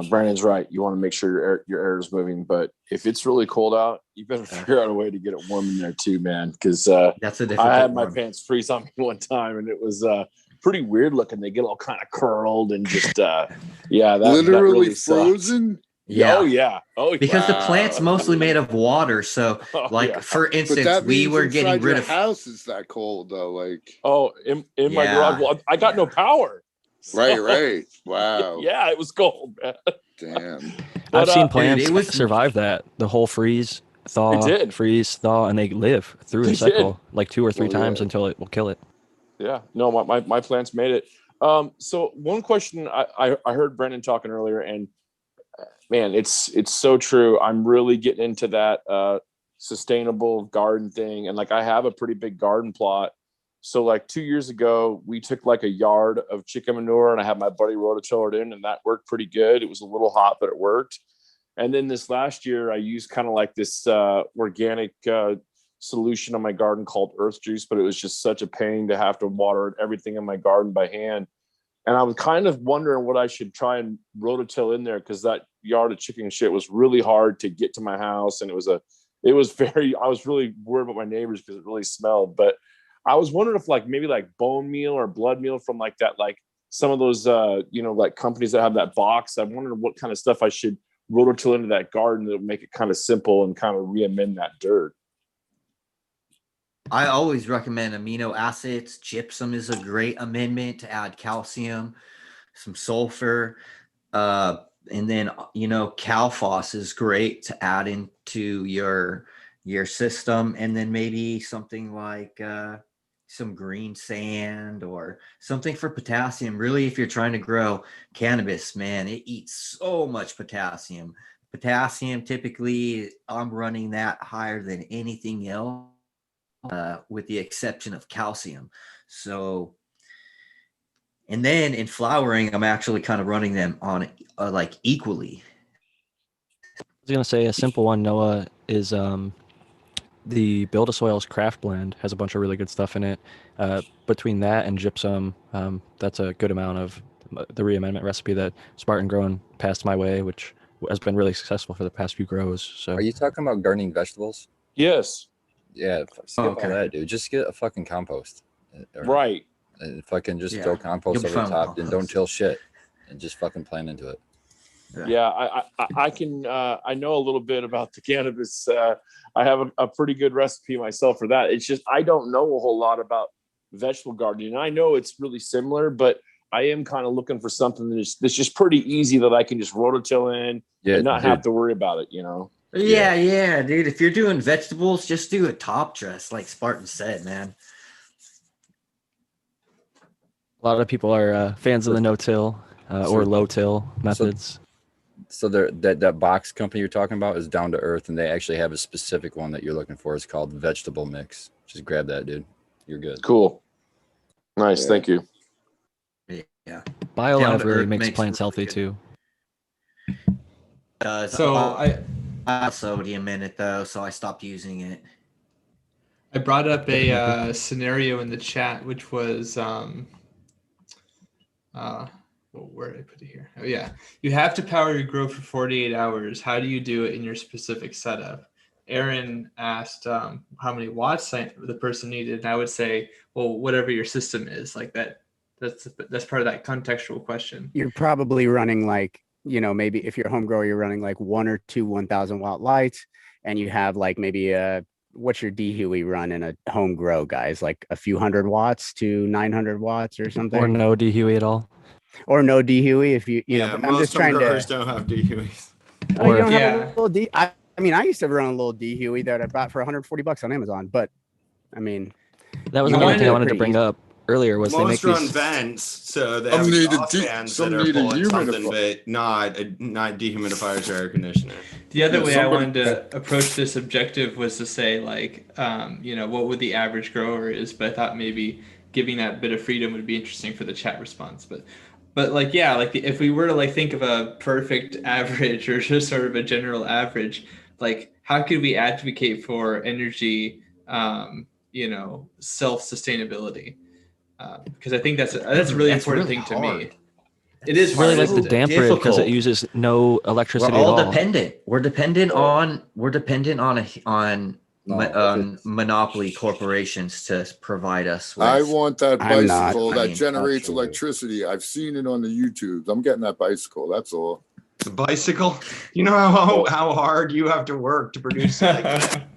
Brandon's right. You want to make sure your air is moving, but if it's really cold out, you better figure out a way to get it warm in there too, man. Because that's a difficult I had my one. pants freeze on me one time, and it was pretty weird looking. They get all kind of curled and just literally that really frozen. Yeah. Oh yeah. Because the plant's mostly made of water. So for But instance, that we means were getting inside rid your of house is that cold though. in my garage. Well, I got no power. So, Right. Wow. Yeah, it was cold, man. Damn. I've seen dude, plants it was- survive that, the whole freeze, thaw, They did. freeze, thaw, and they live through They a cycle 2 or 3 Well, times yeah. until it will kill it. Yeah, no, my plants made it. So one question I heard Brendan talking earlier, and man, it's so true. I'm really getting into that sustainable garden thing, and I have a pretty big garden plot. So 2 years ago, we took a yard of chicken manure, and I had my buddy rototiller it in, and that worked pretty good. It was a little hot, but it worked. And then this last year, I used kind of this organic solution on my garden called Earth Juice, but it was just such a pain to have to water everything in my garden by hand. And I was kind of wondering what I should try and rototill in there, because that yard of chicken shit was really hard to get to my house, and I was really worried about my neighbors because it really smelled. But I was wondering if maybe bone meal or blood meal from that, some of those companies that have that box. I wondered what kind of stuff I should rototill into that garden that would make it kind of simple and kind of re-amend that dirt. I always recommend amino acids. Gypsum is a great amendment to add calcium, some sulfur, and then CalPhos is great to add into your system, and then maybe something like some green sand or something for potassium. Really, if you're trying to grow cannabis, man, it eats so much potassium. Typically, I'm running that higher than anything else, with the exception of calcium. So, and then in flowering, I'm actually kind of running them on equally. I was going to say a simple one, Noah, is the Build a Soils craft blend has a bunch of really good stuff in it. Between that and gypsum, that's a good amount of the reamendment recipe that Spartan Grown passed my way, which has been really successful for the past few grows. So Are you talking about gardening vegetables? Yes. Yeah, skip Okay. all that, dude. Just get a fucking compost. Or, Right. fucking just Yeah, throw you'll compost be over the fine with top and don't compost. till shit. And just fucking plant into it. Yeah, I can I know a little bit about the cannabis. I have a pretty good recipe myself for that. It's just I don't know a whole lot about vegetable gardening. I know it's really similar, but I am kind of looking for something that's just pretty easy that I can just rototill in and not have to worry about it, you know. Yeah, dude. If you're doing vegetables, just do a top dress, like Spartan said, man. a lot of people are fans of the no-till or low-till methods. So that box company you're talking about is Down to Earth, and they actually have a specific one that you're looking for. It's called Vegetable Mix. Just grab that, dude. You're good. Cool. Nice. Yeah. Thank you. Yeah. BioLive really makes plants healthy too. So I sodium in it though, so I stopped using it. I brought up a scenario in the chat, which was where did I put it here? Oh yeah, you have to power your grow for 48 hours. How do you do it in your specific setup? Aaron asked how many watts the person needed, and I would say, well, whatever your system is, like that. That's part of that contextual question. You're probably running like, you know, maybe if you're a home grower, you're running like 1 or 2 1,000 watt lights, and you have like maybe what's your DHUE run in a home grow, guys? Like a few hundred watts to 900 watts or something, Or no DHUE at all. Or no DHUE if you know. But I'm just trying to. Don't have DHUEs. Oh, you don't have a little D. I mean, I used to run a little DHUE that I bought for $140 on Amazon, but I mean, that was one thing I wanted to bring up earlier was they make Most run these vents, so they Some have need a exhaust fans that some are need a pulling something, humidifier. but not dehumidifiers or air conditioner. The other way I somebody- wanted to approach this objective was to say, like, you know, what would the average grower is, but I thought maybe giving that bit of freedom would be interesting for the chat response. But like, yeah, like if we were to like think of a perfect average or just sort of a general average, like how could we advocate for energy, you know, self-sustainability? Because I think that's a really important thing to me. It is really hard, like the isn't it? damper because it uses no electricity We're all at all. dependent. We're dependent on monopoly corporations to provide us with. I want that I'm not. bicycle I that mean, generates absolutely. electricity. I've seen it on the YouTube. I'm getting that bicycle. That's all. The bicycle. You know how hard you have to work to produce like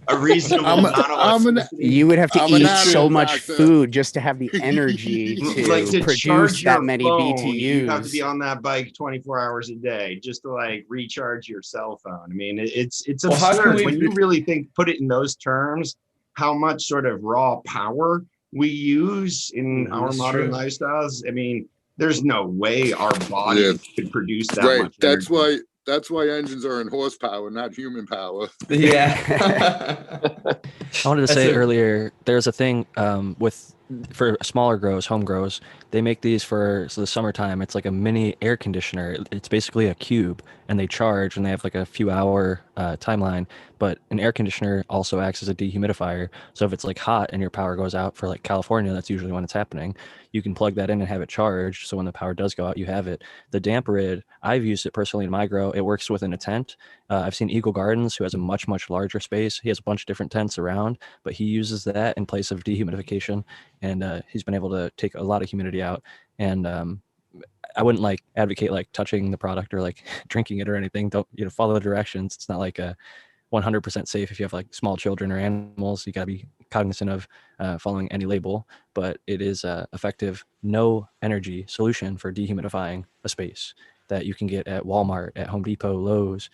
a reasonable amount of electricity. You would have to I'm an eat addict so much back then. food just to have the energy Like to to produce charge that your many phone, you have to be BTUs. on that bike 24 hours a day just to like recharge your cell phone. I mean, it's Well, how can absurd we when you really put it in those terms, how much sort of raw power we use in our That's modern true. lifestyles. I mean, there's no way our bodies could produce that Right. much That's energy. That's why engines are in horsepower, not human power. Yeah. I wanted to That's say a- earlier, there's a thing for smaller grows, home grows. They make these for the summertime. It's like a mini air conditioner. It's basically a cube, and they charge, and they have like a few hour timeline. But an air conditioner also acts as a dehumidifier. So if it's like hot and your power goes out for like California, that's usually when it's happening. You can plug that in and have it charged. So when the power does go out, you have it. The Damperid, I've used it personally in my grow. It works within a tent. I've seen Eagle Gardens, who has a much, much larger space. He has a bunch of different tents around, but he uses that in place of dehumidification. And he's been able to take a lot of humidity out. And I wouldn't like advocate like touching the product or like drinking it or anything. Don't, you know, follow the directions. It's not like a 100% safe if you have like small children or animals. You got to be cognizant of following any label, but it is a effective no energy solution for dehumidifying a space that you can get at Walmart, at Home Depot, Lowe's,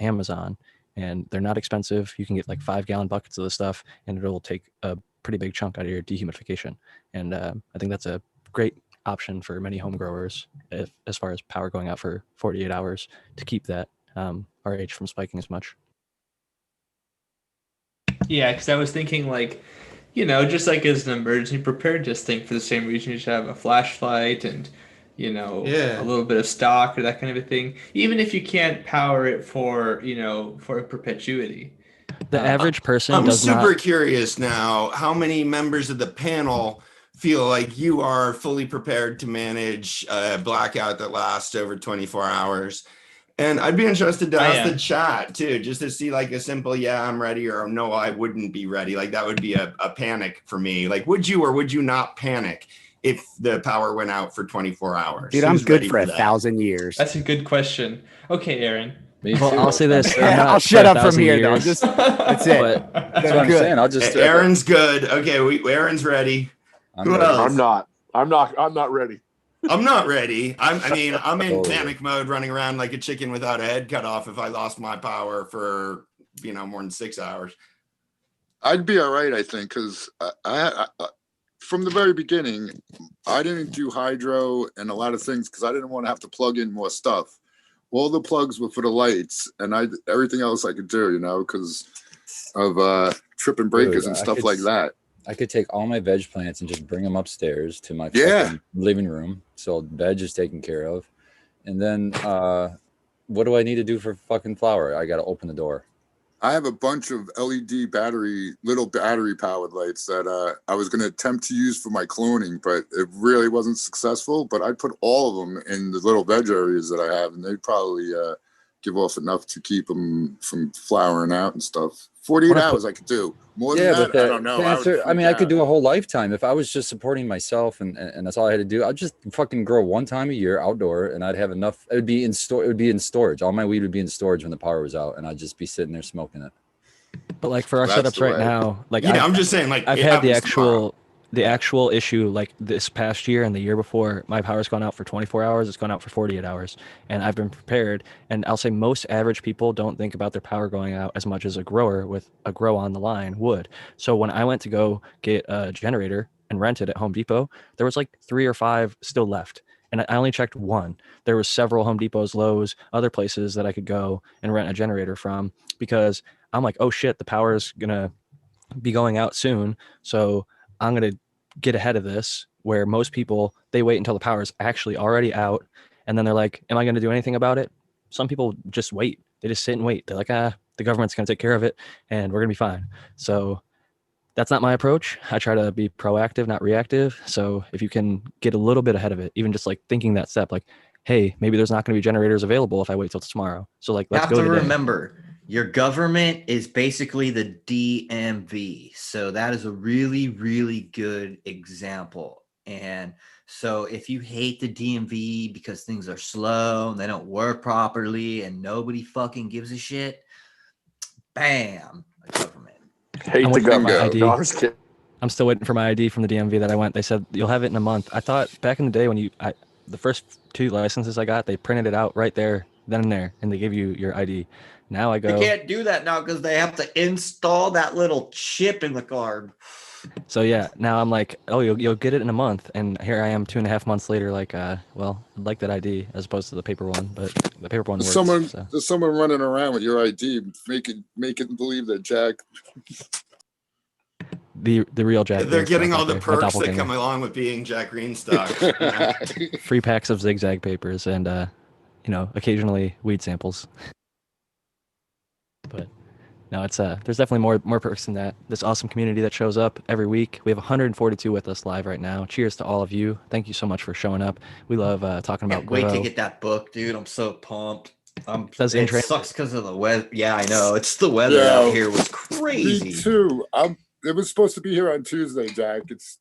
Amazon, and they're not expensive. You can get like 5-gallon buckets of the stuff, and it'll take a pretty big chunk out of your dehumidification. And I think that's a great option for many home growers as far as power going out for 48 hours to keep that RH from spiking as much. Yeah, because I was thinking like, you know, just like as an emergency preparedness thing, for the same reason you should have a flashlight and, you know, a little bit of stock or that kind of a thing. Even if you can't power it for, you know, for perpetuity. The average person I'm does super not. curious now. How many members of the panel feel like you are fully prepared to manage a blackout that lasts over 24 hours? And I'd be interested to I ask am. the chat too, just to see like a simple, yeah, I'm ready, or no, I wouldn't be ready. Like that would be a panic for me. Like, would you or would you not panic if the power went out for 24 hours? Dude, I'm Who's good ready for that? 1,000 years. That's a good question. Okay, Aaron. Me Well, too. I'll say this. I'm That's not I'll for shut up from 1,000 here, though. years, That's it. but what I'm good. saying. I'll just. Aaron's good. Okay, Aaron's ready. Who ready. else? I'm not ready. I'm not ready. I'm in Totally. panic mode, running around like a chicken without a head cut off if I lost my power for more than 6 hours. I'd be all right, I think, because I from the very beginning, I didn't do hydro and a lot of things because I didn't want to have to plug in more stuff. All the plugs were for the lights, and everything else I could do, because of tripping breakers and stuff like that. I could take all my veg plants and just bring them upstairs to my Yeah. living room, so veg is taken care of. And then what do I need to do for fucking flower? I got to open the door. I have a bunch of LED little battery powered lights that I was going to attempt to use for my cloning, but it really wasn't successful. But I put all of them in the little veg areas that I have, and they'd probably give off enough to keep them from flowering out and stuff. 48 hours I could do. More than that, I don't know. I could do a whole lifetime if I was just supporting myself, and that's all I had to do. I'd just fucking grow one time a year outdoor, and I'd have enough. It would be in storage. All my weed would be in storage when the power was out, and I'd just be sitting there smoking it. But like for our That's setups the right way. now, like I'm just saying, like I've it had the happens tomorrow. actual issue like this past year and the year before. My power's gone out for 24 hours. It's gone out for 48 hours, and I've been prepared. And I'll say most average people don't think about their power going out as much as a grower with a grow on the line would. So when I went to go get a generator and rent it at Home Depot, there was like 3 or 5 still left. And I only checked one. There was several Home Depots, Lowe's, other places that I could go and rent a generator from, because I'm like, oh shit, the power is gonna be going out soon. So I'm gonna get ahead of this, where most people, they wait until the power is actually already out, and then they're like, am I gonna do anything about it? Some people just wait. They just sit and wait. They're like, the government's gonna take care of it and we're gonna be fine. So that's not my approach. I try to be proactive, not reactive. So if you can get a little bit ahead of it, even just like thinking that step, like, hey, maybe there's not going to be generators available if I wait till tomorrow. So like, let's have go to today. remember, your government is basically the DMV. So that is a really, really good example. And so if you hate the DMV because things are slow and they don't work properly and nobody fucking gives a shit, bam, the government. Hate I'm the waiting for my government. ID. No, I'm just kidding. I'm still waiting for my ID from the DMV that I went. They said you'll have it in a month. I thought back in the day when the first 2 licenses I got, they printed it out right there, then and there, and they give you your ID. Now I go. They can't do that now because they have to install that little chip in the card. So yeah, now I'm like, oh, you'll get it in a month, and here I am 2.5 months later, like, well, I'd like that ID as opposed to the paper one, but the paper one works. There's someone running around with your ID, making believe that Jack. The real Jack. They're getting all the my perks that doppelganger. come along with being Jack Greenstock. Free packs of zigzag papers and occasionally weed samples. But no, it's there's definitely more perks than that. This awesome community that shows up every week. We have 142 with us live right now. Cheers to all of you. Thank you so much for showing up. We love talking about Can't wait grow. to get that book, dude. I'm so pumped. Does It in-train- sucks because of the weather. Yeah, I know. It's the weather out here was Me crazy. too. It was supposed to be here on Tuesday, Jack. It's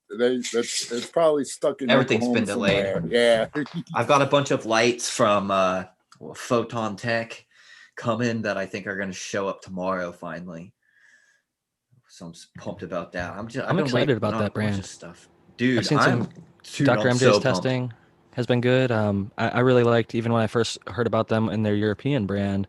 probably stuck in Everything's Oklahoma been delayed. somewhere. Yeah. I've got a bunch of lights from Photon Tech coming that I think are going to show up tomorrow finally. So I'm pumped about that. I've I'm been excited about waiting on that a bunch brand. of stuff, dude. I've seen some Dr. I'm MJ's so pumped. testing has been good. I really liked, even when I first heard about them in their European brand,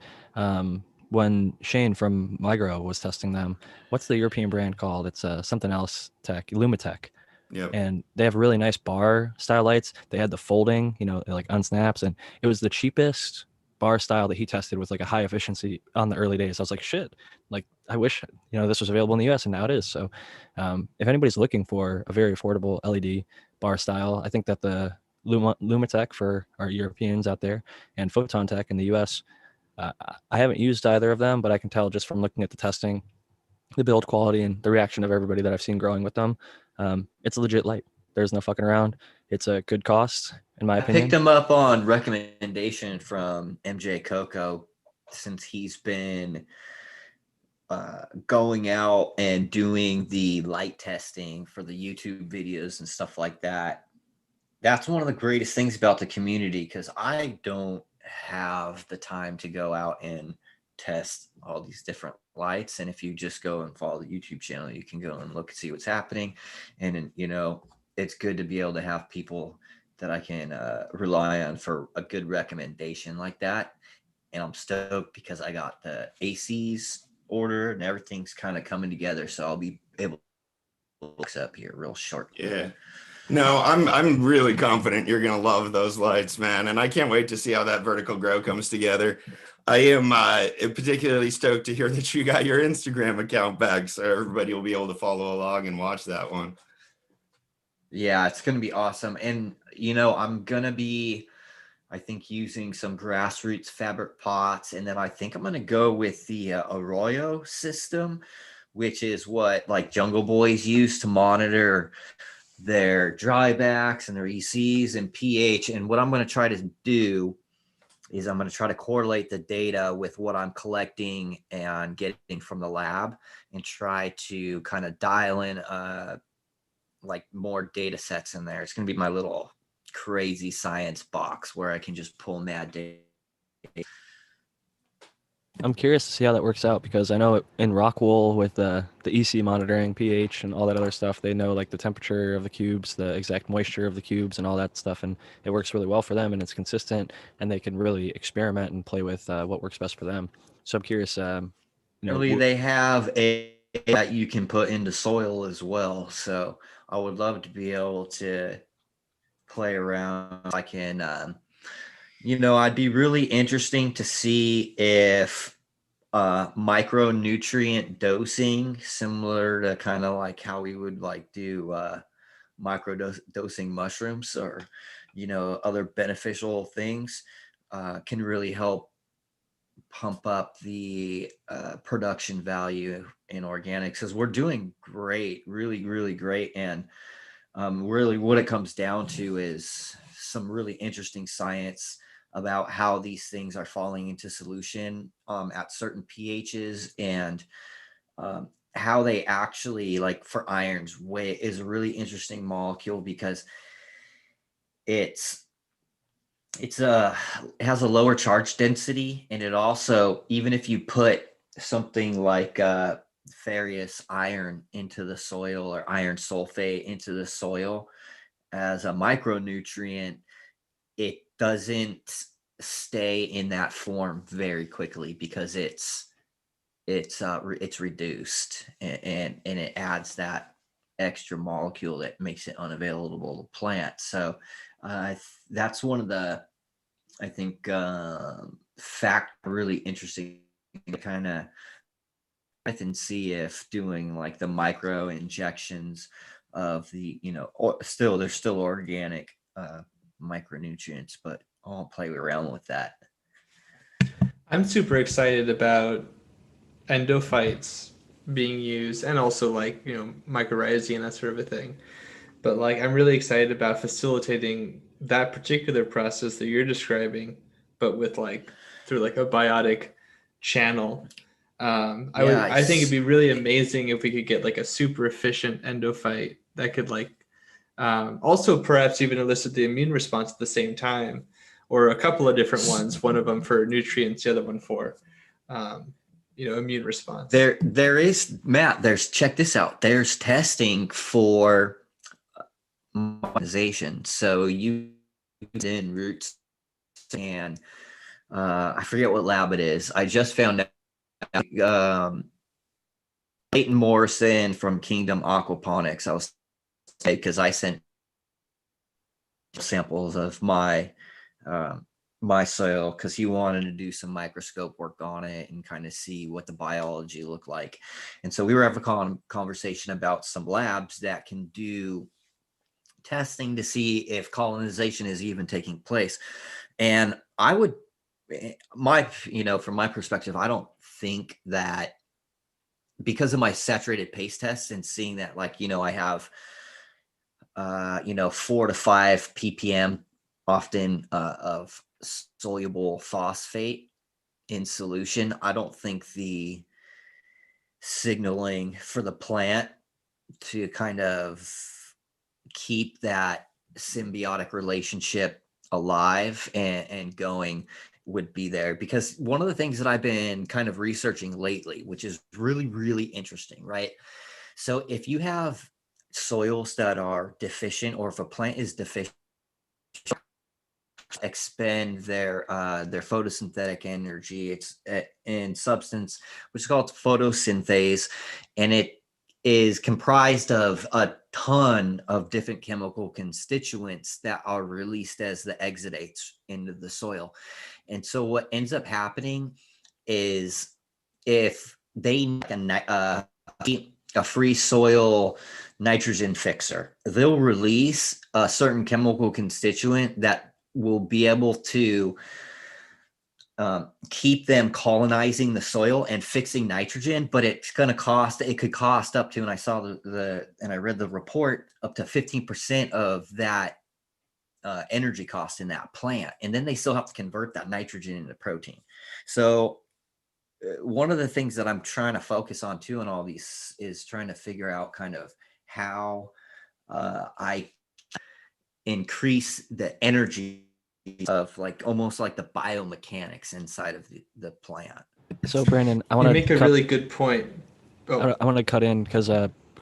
when Shane from Migro was testing them. What's the European brand called? It's something else tech, Lumitech. Yep. And they have really nice bar style lights. They had the folding, it like unsnaps, and it was the cheapest bar style that he tested with like a high efficiency on the early days. I was like, shit, like I wish this was available in the US, and now it is. So if anybody's looking for a very affordable LED bar style, I think that the Lumitech for our Europeans out there and Photon Tech in the US, I haven't used either of them, but I can tell just from looking at the testing, the build quality and the reaction of everybody that I've seen growing with them. It's a legit light. There's no fucking around. it's a good cost, in my I opinion. picked him up on recommendation from MJ Coco, since he's been going out and doing the light testing for the YouTube videos and stuff like that. That's one of the greatest things about the community, because I don't have the time to go out and test all these different lights. And if you just go and follow the YouTube channel, you can go and look and see what's happening. And, you know, it's good to be able to have people that I can rely on for a good recommendation like that. And I'm stoked because I got the ACs ordered and everything's kind of coming together. So I'll be able to look up here real short. Yeah. No, I'm really confident you're gonna love those lights, man, and I can't wait to see how that vertical grow comes together. I am particularly stoked to hear that you got your Instagram account back, so everybody will be able to follow along and watch that one. Yeah, it's gonna be awesome. And you know, I'm gonna be, I think, using some grassroots fabric pots, and then I think I'm gonna go with the Arroyo system, which is what like Jungle Boys use to monitor their drybacks and their ECs and pH. And what I'm going to try to do is I'm going to try to correlate the data with what I'm collecting and getting from the lab, and try to kind of dial in like more data sets in there. It's going to be my little crazy science box where I can just pull mad data. I'm curious to see how that works out, because I know in Rockwool with the EC monitoring, pH and all that other stuff, they know like the temperature of the cubes, the exact moisture of the cubes and all that stuff, and it works really well for them, and it's consistent, and they can really experiment and play with what works best for them. So I'm curious, you know, Really, they have a that you can put into soil as well. So I would love to be able to play around. I can, you know, I'd be really interesting to see if micronutrient dosing, similar to kind of like how we would like do dosing mushrooms, or, you know, other beneficial things, can really help pump up the production value in organics, because we're doing great, really great. And really what it comes down to is some really interesting science about how these things are falling into solution at certain pHs, and how they actually, like for irons, whey is a really interesting molecule, because it has a lower charge density, and it also, even if you put something like ferrous iron into the soil, or iron sulfate into the soil as a micronutrient, it doesn't stay in that form very quickly, because it's reduced, and it adds that extra molecule that makes it unavailable to plant. So that's one of the, I think, fact really interesting to kind of and see if doing like the micro injections of the, you know, or they're still organic micronutrients, but I'll play around with that. I'm super excited about endophytes being used, and also like, you know, mycorrhizae and that sort of a thing. But like, I'm really excited about facilitating that particular process that you're describing, but with like through like a biotic channel. I think it'd be really amazing if we could get like a super efficient endophyte that could like also perhaps even elicit the immune response at the same time, or a couple of different ones, one of them for nutrients, the other one for you know, immune response. There is, Matt, check this out. There's testing for monetization. So you in roots, and I forget what lab it is. I just found out Leighton Morrison from Kingdom Aquaponics. I was, because I sent samples of my my soil, because he wanted to do some microscope work on it and kind of see what the biology looked like. And so we were having a conversation about some labs that can do testing to see if colonization is even taking place. And I would, you know, from my perspective, I don't think that, because of my saturated paste tests and seeing that, like, you know, I have 4 to 5 ppm often of soluble phosphate in solution, I don't think the signaling for the plant to kind of keep that symbiotic relationship alive and going would be there. Because one of the things that I've been kind of researching lately, which is really, really interesting, right? So if you have soils that are deficient, or if a plant is deficient, expend their photosynthetic energy. It's in substance which is called photosynthase, and it is comprised of a ton of different chemical constituents that are released as the exudates into the soil. And so what ends up happening is, if they a free soil nitrogen fixer, they'll release a certain chemical constituent that will be able to keep them colonizing the soil and fixing nitrogen, but it could cost up to, and I saw and I read the report, up to 15% of that energy cost in that plant. And then they still have to convert that nitrogen into protein. So one of the things that I'm trying to focus on too in all these is trying to figure out kind of how I increase the energy of almost like the biomechanics inside of the plant. So Brandon, I You want make to a really good point. Oh, I want to cut in because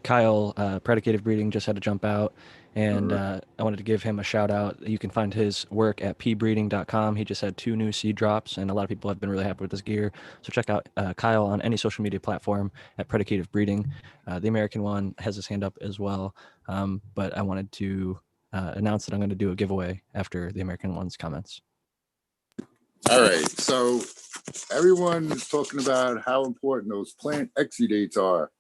Kyle, Predicative Breeding, just had to jump out, and I wanted to give him a shout out. You can find his work at pbreeding.com. He just had 2 new seed drops, and a lot of people have been really happy with his gear. So check out Kyle on any social media platform at Predicative Breeding. The American one has his hand up as well, but I wanted to announce that I'm going to do a giveaway after the American one's comments. All right. So everyone is talking about how important those plant exudates are.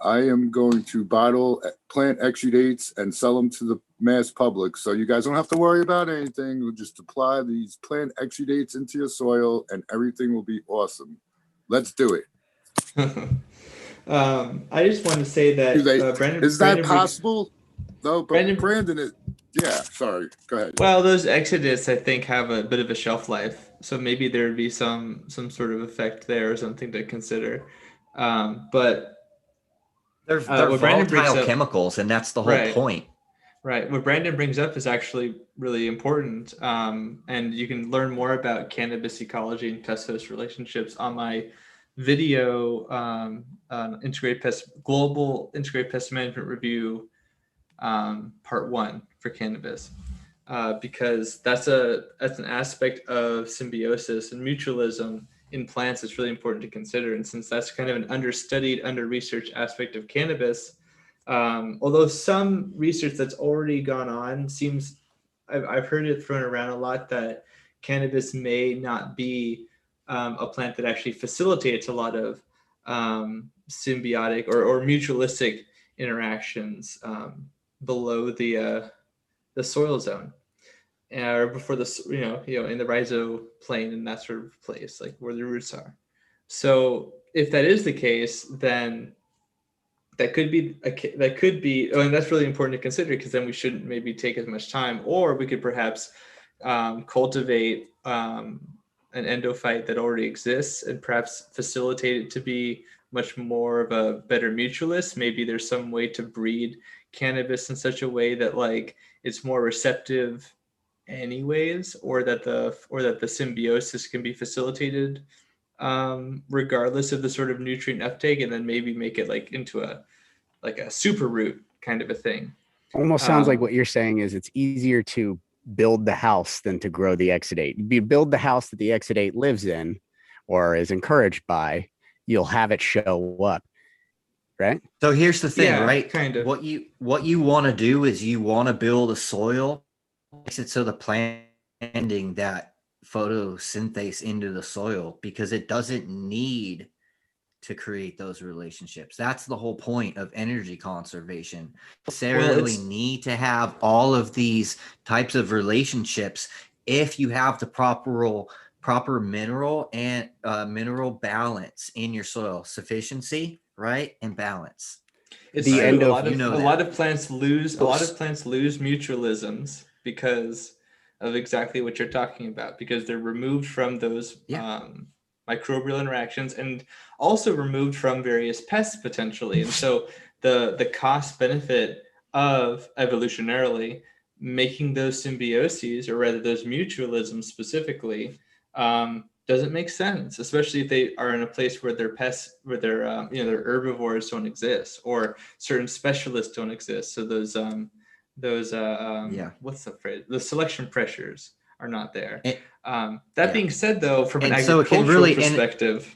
I am going to bottle plant exudates and sell them to the mass public. So you guys don't have to worry about anything. We'll just apply these plant exudates into your soil and everything will be awesome. Let's do it. I just want to say that Brandon. Is that possible? No, but Brandon is. Yeah, sorry. Go ahead. Well, those exudates, I think, have a bit of a shelf life, so maybe there would be some sort of effect there or something to consider. But they're volatile chemicals, and that's the whole point. Right. What Brandon brings up is actually really important, and you can learn more about cannabis ecology and pest-host relationships on my video, Global Integrated Pest Management Review, Part 1 for cannabis. Because that's an aspect of symbiosis and mutualism in plants that's really important to consider. And since that's kind of an understudied, under-researched aspect of cannabis, although some research that's already gone on seems, I've heard it thrown around a lot, that cannabis may not be a plant that actually facilitates a lot of symbiotic or mutualistic interactions below the soil zone, or before the in the rhizoplane and that sort of place, like where the roots are. So if that is the case, then that could be, and that's really important to consider, because then we shouldn't maybe take as much time, or we could perhaps cultivate an endophyte that already exists and perhaps facilitate it to be much more of a better mutualist. Maybe there's some way to breed cannabis in such a way that it's more receptive anyways, or that the symbiosis can be facilitated regardless of the sort of nutrient uptake, and then maybe make it into a super root kind of a thing. Almost sounds like what you're saying is it's easier to build the house than to grow the exudate. You build the house that the exudate lives in or is encouraged by, you'll have it show up. Right. So here's the thing, right? Kind of. What you want to do is you want to build a soil, makes it so the plant ending that photosynthase into the soil, because it doesn't need to create those relationships. That's the whole point of energy conservation. Necessarily need to have all of these types of relationships if you have the proper mineral and mineral balance in your soil, sufficiency, right, and balance. It's The true. end a of- lot of You know a that. lot of plants lose a lot Oops. of plants lose mutualisms because of exactly what you're talking about, because they're removed from those microbial interactions and also removed from various pests potentially. And so the cost benefit of evolutionarily making those symbioses, or rather those mutualisms specifically, doesn't make sense, especially if they are in a place where their pests, where their their herbivores don't exist, or certain specialists don't exist. So those what's the phrase? The selection pressures are not there. That being said, though, from an And so it can agricultural really- perspective,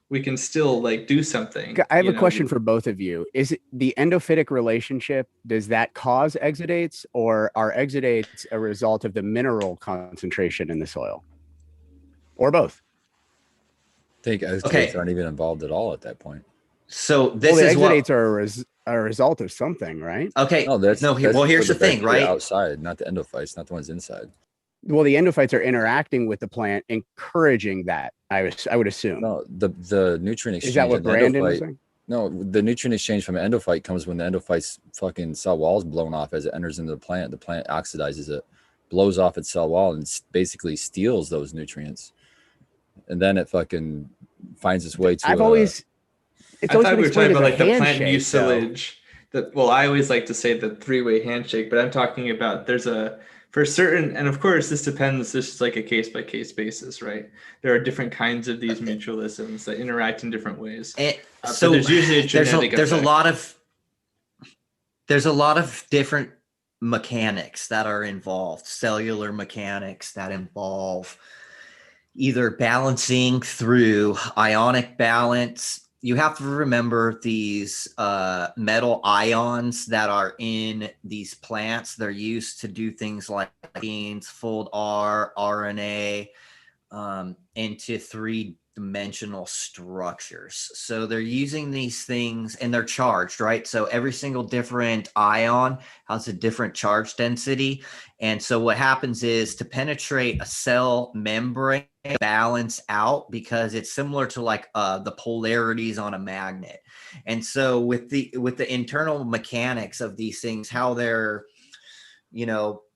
we can still like do something. I have a question for both of you. Is it the endophytic relationship? Does that cause exudates, or are exudates a result of the mineral concentration in the soil, or both? I think exudates aren't even involved at all at that point. So this the is exudates are a result of something, right? Okay. No, that's well, here's for the thing, bacteria right? outside, not the endophytes, not the ones inside. Well, the endophytes are interacting with the plant, encouraging that. I would assume. No, the nutrient exchange. Is that what of the Brandon was endophyte- saying? No, the nutrient exchange from an endophyte comes when the endophyte's fucking cell wall is blown off as it enters into the plant. The plant oxidizes it, blows off its cell wall, and basically steals those nutrients. And then it fucking finds its way to. I thought we were talking about like the plant mucilage. Well, I always like to say the three-way handshake, but I'm talking about for certain, and of course this depends. This is like a case-by-case basis, right? There are different kinds of these mutualisms that interact in different ways. So there's usually a genetic there's a effect. lot of different mechanics that are involved, cellular mechanics that involve either balancing through ionic balance. You have to remember these metal ions that are in these plants. They're used to do things like proteins, fold RNA into three-dimensional structures. So they're using these things and they're charged, right? So every single different ion has a different charge density. And so what happens is, to penetrate a cell membrane, balance out, because it's similar to like the polarities on a magnet. And so with the internal mechanics of these things, how they're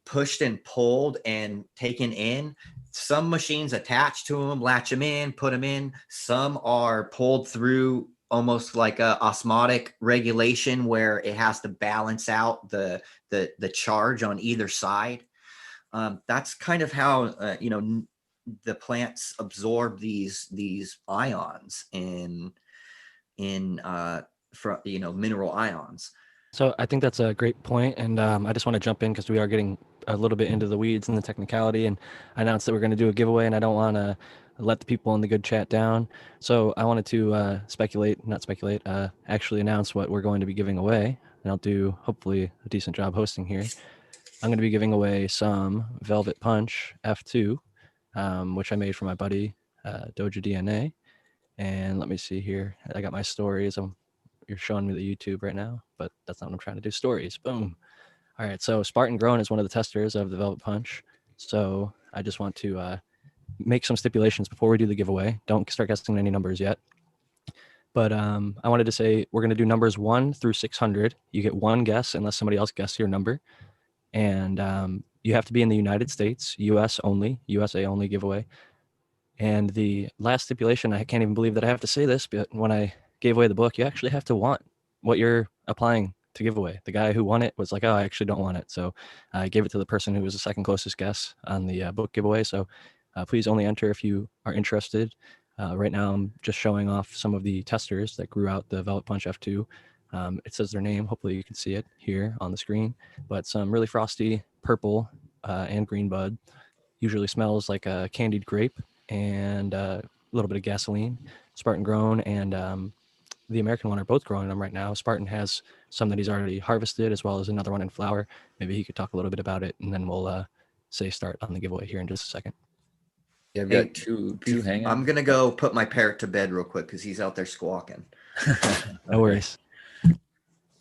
pushed and pulled and taken in, some machines attach to them, latch them in, put them in. Some are pulled through almost like a osmotic regulation, where it has to balance out the charge on either side. That's kind of how the plants absorb these ions in mineral ions. So I think that's a great point, and I just want to jump in because we are getting a little bit into the weeds and the technicality, and I announced that we're going to do a giveaway, and I don't want to let the people in the good chat down. So I wanted to actually announce what we're going to be giving away, and I'll do hopefully a decent job hosting here. I'm going to be giving away some Velvet Punch F2, which I made for my buddy Doja DNA. And let me see here. I got my stories. You're showing me the YouTube right now, but that's not what I'm trying to do. Stories. Boom. All right. So Spartan Grown is one of the testers of the Velvet Punch. So I just want to make some stipulations before we do the giveaway. Don't start guessing any numbers yet. But I wanted to say we're going to do numbers 1 through 600. You get one guess unless somebody else guesses your number. And you have to be in the United States, USA only giveaway. And the last stipulation, I can't even believe that I have to say this, but when I gave away the book, you actually have to want what you're applying to give away. The guy who won it was like, oh, I actually don't want it. So I gave it to the person who was the second closest guess on the book giveaway. So please only enter if you are interested. Right now, I'm just showing off some of the testers that grew out the Velvet Punch F2. It says their name. Hopefully you can see it here on the screen, but some really frosty purple and green bud. Usually smells like a candied grape and a little bit of gasoline. Spartan Grown and the American one are both growing them right now. Spartan has some that he's already harvested, as well as another one in flower. Maybe he could talk a little bit about it, and then we'll say start on the giveaway here in just a second. Yeah, I've got two hanging. I'm gonna go put my parrot to bed real quick because he's out there squawking. No worries.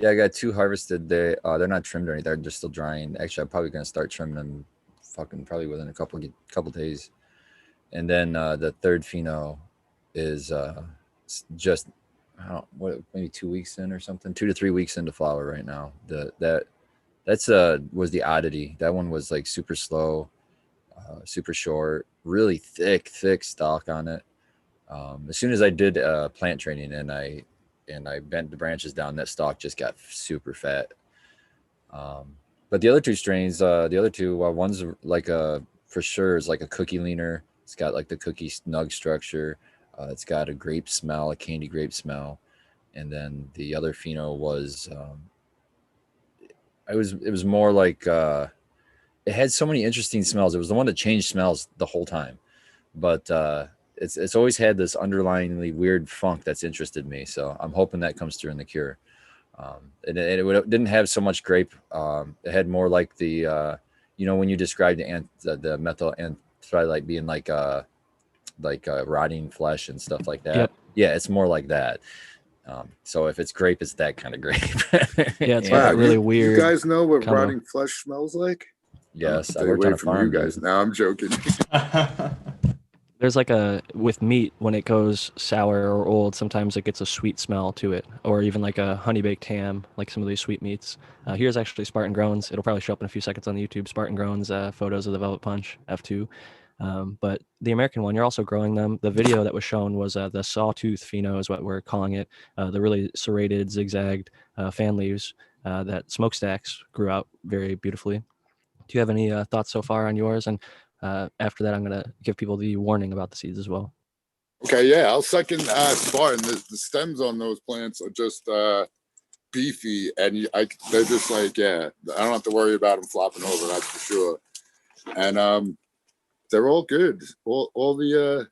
Yeah, I got 2 harvested. They're not trimmed or anything. They're just still drying. Actually, I'm probably gonna start trimming them, probably within a couple days. And then the third pheno is just maybe 2 weeks in or something, 2 to 3 weeks into flower right now. That's was the oddity. That one was like super slow, super short, really thick stalk on it. As soon as I did plant training and I bent the branches down, that stalk just got super fat. But the other two strains, one's like for sure is like a cookie leaner. It's got like the cookie snug structure. It's got a grape smell, a candy grape smell, and then the other pheno was it was more like it had so many interesting smells. It was the one that changed smells the whole time, but it's always had this underlyingly weird funk that's interested me. So I'm hoping that comes through in the cure. And it didn't have so much grape. It had more like the when you described the methyl anthrylite being like rotting flesh and stuff like that. Yep. Yeah, it's more like that. So if it's grape, it's that kind of grape. Yeah, it's And- got that really you weird. guys know what combo. rotting flesh smells like? Yes, I Stay worked on away a from farm. you guys. Now I'm joking. There's like with meat, when it goes sour or old, sometimes it gets a sweet smell to it, or even like a honey baked ham, like some of these sweet meats. Here's actually Spartan Groans. It'll probably show up in a few seconds on the YouTube. Spartan Groans photos of the Velvet Punch F2. But the American one, you're also growing them. The video that was shown was the sawtooth pheno is what we're calling it. The really serrated, zigzagged fan leaves that smokestacks grew out very beautifully. Do you have any thoughts so far on yours? And after that, I'm going to give people the warning about the seeds as well. Okay, yeah, I'll second Spartan. The stems on those plants are just beefy, and they're just like, yeah, I don't have to worry about them flopping over, that's for sure. And they're all good. All the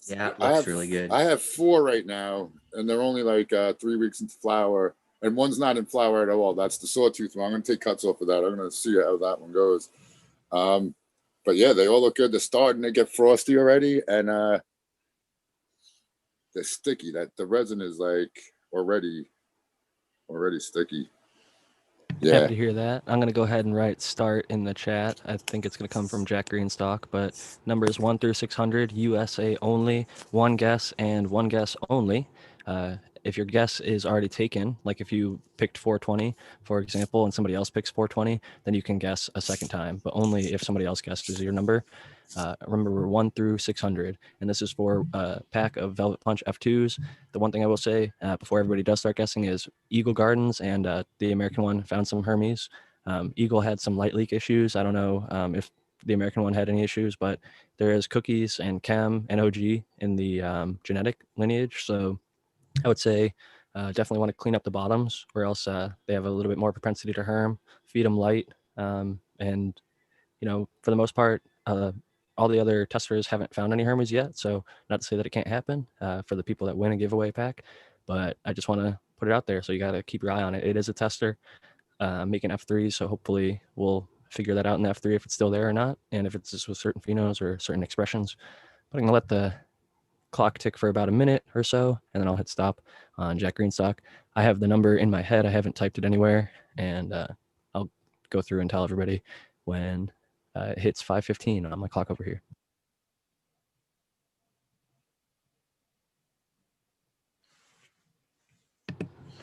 Yeah, it looks really good. I have 4 right now, and they're only like 3 weeks into flower, and one's not in flower at all. That's the sawtooth one. I'm gonna take cuts off of that. I'm gonna see how that one goes. But yeah, they all look good. They're starting to get frosty already, and they're sticky. That the resin is like already sticky. Yeah. Happy to hear that. I'm going to go ahead and write start in the chat. I think it's going to come from Jack Greenstock, but numbers 1 through 600, USA only, one guess and one guess only. If your guess is already taken, like if you picked 420, for example, and somebody else picks 420, then you can guess a second time, but only if somebody else guesses your number. Remember, we're 1 through 600, and this is for a pack of Velvet Punch F2s. The one thing I will say before everybody does start guessing is Eagle Gardens and the American one found some Hermes. Eagle had some light leak issues. I don't know if the American one had any issues, but there is cookies and chem and OG in the genetic lineage. So I would say definitely want to clean up the bottoms, or else they have a little bit more propensity to herm. Feed them light, and for the most part, all the other testers haven't found any Hermes yet. So not to say that it can't happen for the people that win a giveaway pack, but I just want to put it out there. So you got to keep your eye on it. It is a tester. I'm making F3, so hopefully we'll figure that out in the F3 if it's still there or not, and if it's just with certain phenos or certain expressions. But I'm gonna let the clock tick for about a minute or so, and then I'll hit stop on Jack Greenstock. I have the number in my head. I haven't typed it anywhere, and I'll go through and tell everybody when it hits 5:15 on my clock over here.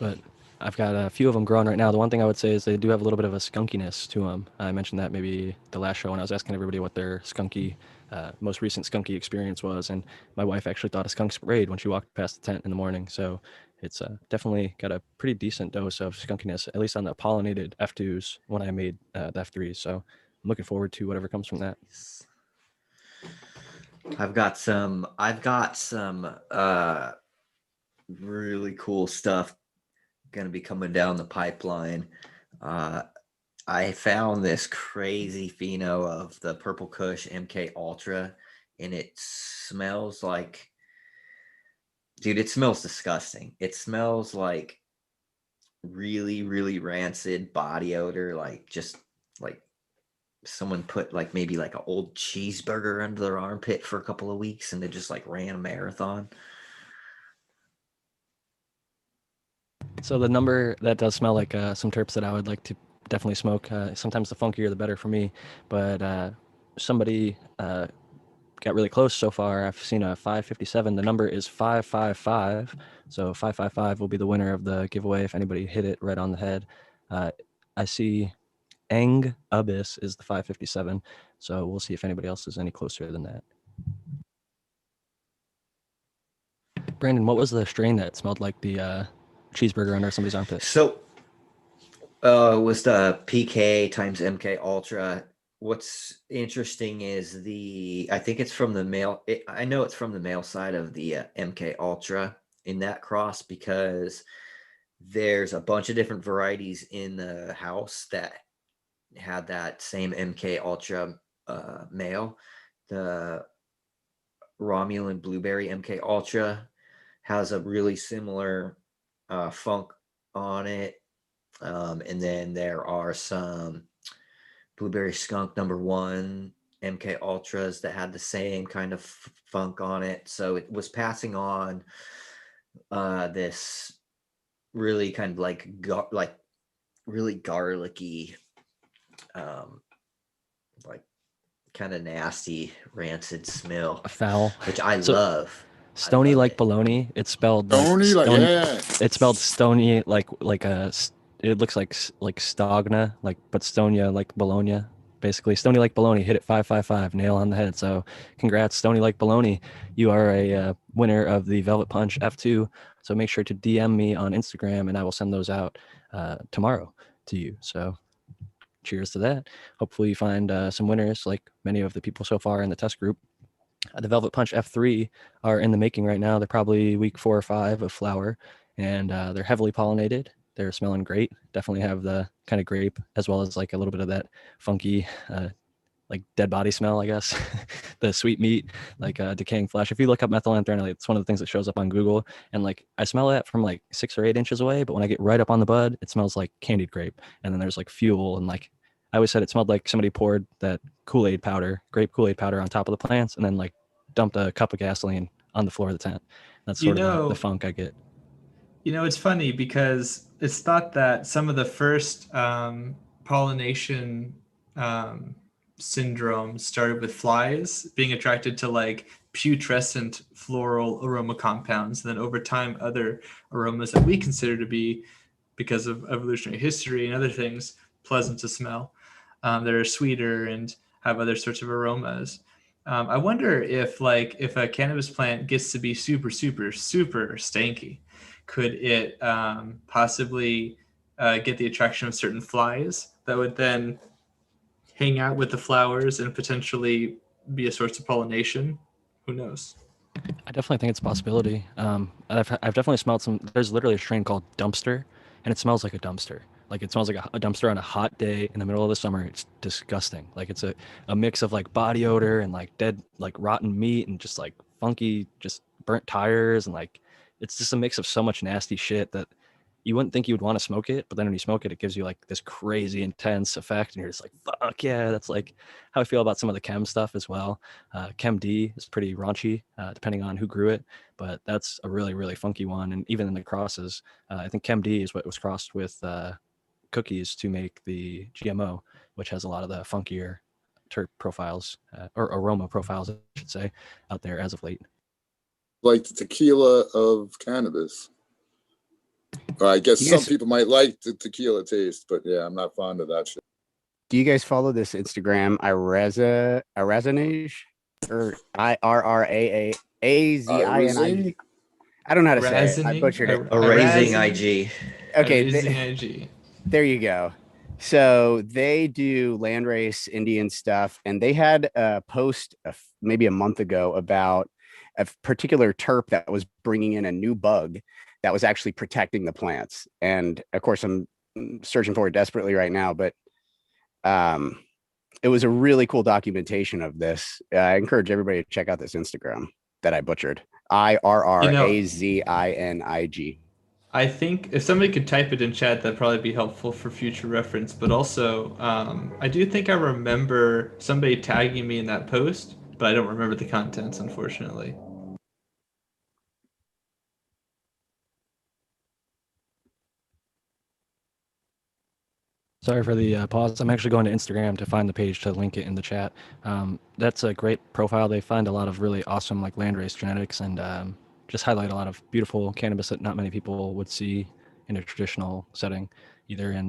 But I've got a few of them growing right now. The one thing I would say is they do have a little bit of a skunkiness to them. I mentioned that maybe the last show when I was asking everybody what their most recent skunky experience was, and my wife actually thought a skunk sprayed when she walked past the tent in the morning. So it's definitely got a pretty decent dose of skunkiness, at least on the pollinated F2s when I made the F3s. So I'm looking forward to whatever comes from that. I've got some really cool stuff going to be coming down the pipeline. I found this crazy pheno of the Purple Kush MK Ultra, and it smells like, dude, it smells disgusting. It smells like really, really rancid body odor, like just like someone put like maybe like an old cheeseburger under their armpit for a couple of weeks and they just like ran a marathon. So the number that does smell like some terps that I would like to definitely smoke. Sometimes the funkier the better for me. But somebody got really close so far. I've seen a 557. The number is 555. So 555 will be the winner of the giveaway if anybody hit it right on the head. I see Eng Abyss is the 557. So we'll see if anybody else is any closer than that. Brandon, what was the strain that smelled like the cheeseburger under somebody's armpit? So it was the PK times MK Ultra. What's interesting is I think it's from the male. I know it's from the male side of the MK Ultra in that cross, because there's a bunch of different varieties in the house that had that same MK Ultra male. The Romulan Blueberry MK Ultra has a really similar funk on it. And then there are some Blueberry Skunk #1 MK Ultras that had the same kind of funk on it. So it was passing on this really kind of like really garlicky, like kind of nasty, rancid smell, Foul. which I So, love. Stony love like it. bologna. It's spelled Stony, like, yeah. It's spelled stony like a. It looks like stogna, like, but Stonia like bologna. Basically, Stony like bologna hit it 555, nail on the head. So congrats, Stony like bologna. You are a winner of the Velvet Punch F2. So make sure to DM me on Instagram, and I will send those out tomorrow to you. So cheers to that. Hopefully you find some winners like many of the people so far in the test group. The Velvet Punch F3 are in the making right now. They're probably week 4 or 5 of flower, and they're heavily pollinated. They're smelling great. Definitely have the kind of grape as well as like a little bit of that funky, like dead body smell, I guess. The sweet meat, like decaying flesh. If you look up methylenthranolate, it's one of the things that shows up on Google. And like I smell that from like 6 or 8 inches away, but when I get right up on the bud, it smells like candied grape. And then there's like fuel, and like I always said, it smelled like somebody poured that Kool-Aid powder, grape Kool-Aid powder on top of the plants, and then like dumped a cup of gasoline on the floor of the tent. That's You sort of the know, funk I get. it's funny because it's thought that some of the first pollination syndromes started with flies being attracted to like putrescent floral aroma compounds. And then over time, other aromas that we consider to be, because of evolutionary history and other things, pleasant to smell, that are sweeter and have other sorts of aromas. I wonder if a cannabis plant gets to be super, super, super stanky, could it possibly get the attraction of certain flies that would then hang out with the flowers and potentially be a source of pollination? Who knows? I definitely think it's a possibility. I've definitely smelled some. There's literally a strain called dumpster, and it smells like a dumpster. Like it smells like a dumpster on a hot day in the middle of the summer. It's disgusting. Like it's a mix of like body odor and like dead, like rotten meat and just like funky, just burnt tires, and like it's just a mix of so much nasty shit that you wouldn't think you would want to smoke it, but then when you smoke it, it gives you like this crazy intense effect, and you're just like, fuck yeah. That's like how I feel about some of the chem stuff as well. Chem D is pretty raunchy, depending on who grew it, but that's a really, really funky one. And even in the crosses, I think Chem D is what was crossed with cookies to make the GMO, which has a lot of the funkier terp profiles, or aroma profiles, I should say, out there as of late. Like the tequila of cannabis. Or I guess some people might like the tequila taste, but yeah, I'm not fond of that shit. Do you guys follow this Instagram Irazanage, or IRRAAZINIG? I don't know how to say it. I butchered it. Raising IG. Okay, Raising IG. There you go. So they do landrace Indian stuff, and they had a post maybe a month ago about a particular terp that was bringing in a new bug that was actually protecting the plants. And of course, I'm searching for it desperately right now, but it was a really cool documentation of this. I encourage everybody to check out this Instagram that I butchered. IRRAZINIG. I think if somebody could type it in chat, that'd probably be helpful for future reference. But also, I do think I remember somebody tagging me in that post, but I don't remember the contents, unfortunately. Sorry for the pause. I'm actually going to Instagram to find the page to link it in the chat. That's a great profile. They find a lot of really awesome like landrace genetics and just highlight a lot of beautiful cannabis that not many people would see in a traditional setting, either in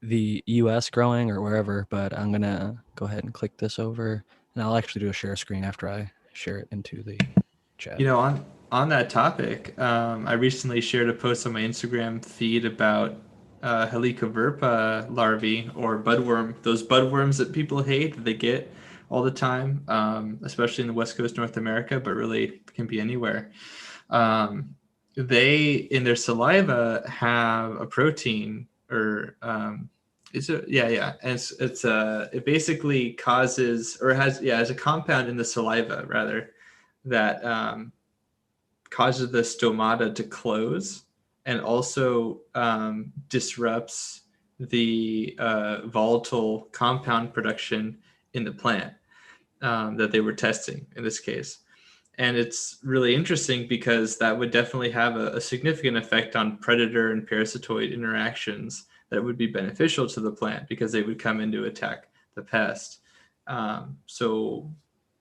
the US growing or wherever. But I'm gonna go ahead and click this over, and I'll actually do a share screen after I share it into the chat. You know, on that topic, I recently shared a post on my Instagram feed about Helicoverpa larvae or budworm. Those budworms that people hate that they get all the time, especially in the West Coast, North America, but really can be anywhere. They in their saliva have a protein, or and it basically causes, or has a compound in the saliva rather, that causes the stomata to close, and also disrupts the volatile compound production in the plant that they were testing in this case. And it's really interesting because that would definitely have a significant effect on predator and parasitoid interactions that would be beneficial to the plant, because they would come in to attack the pest. And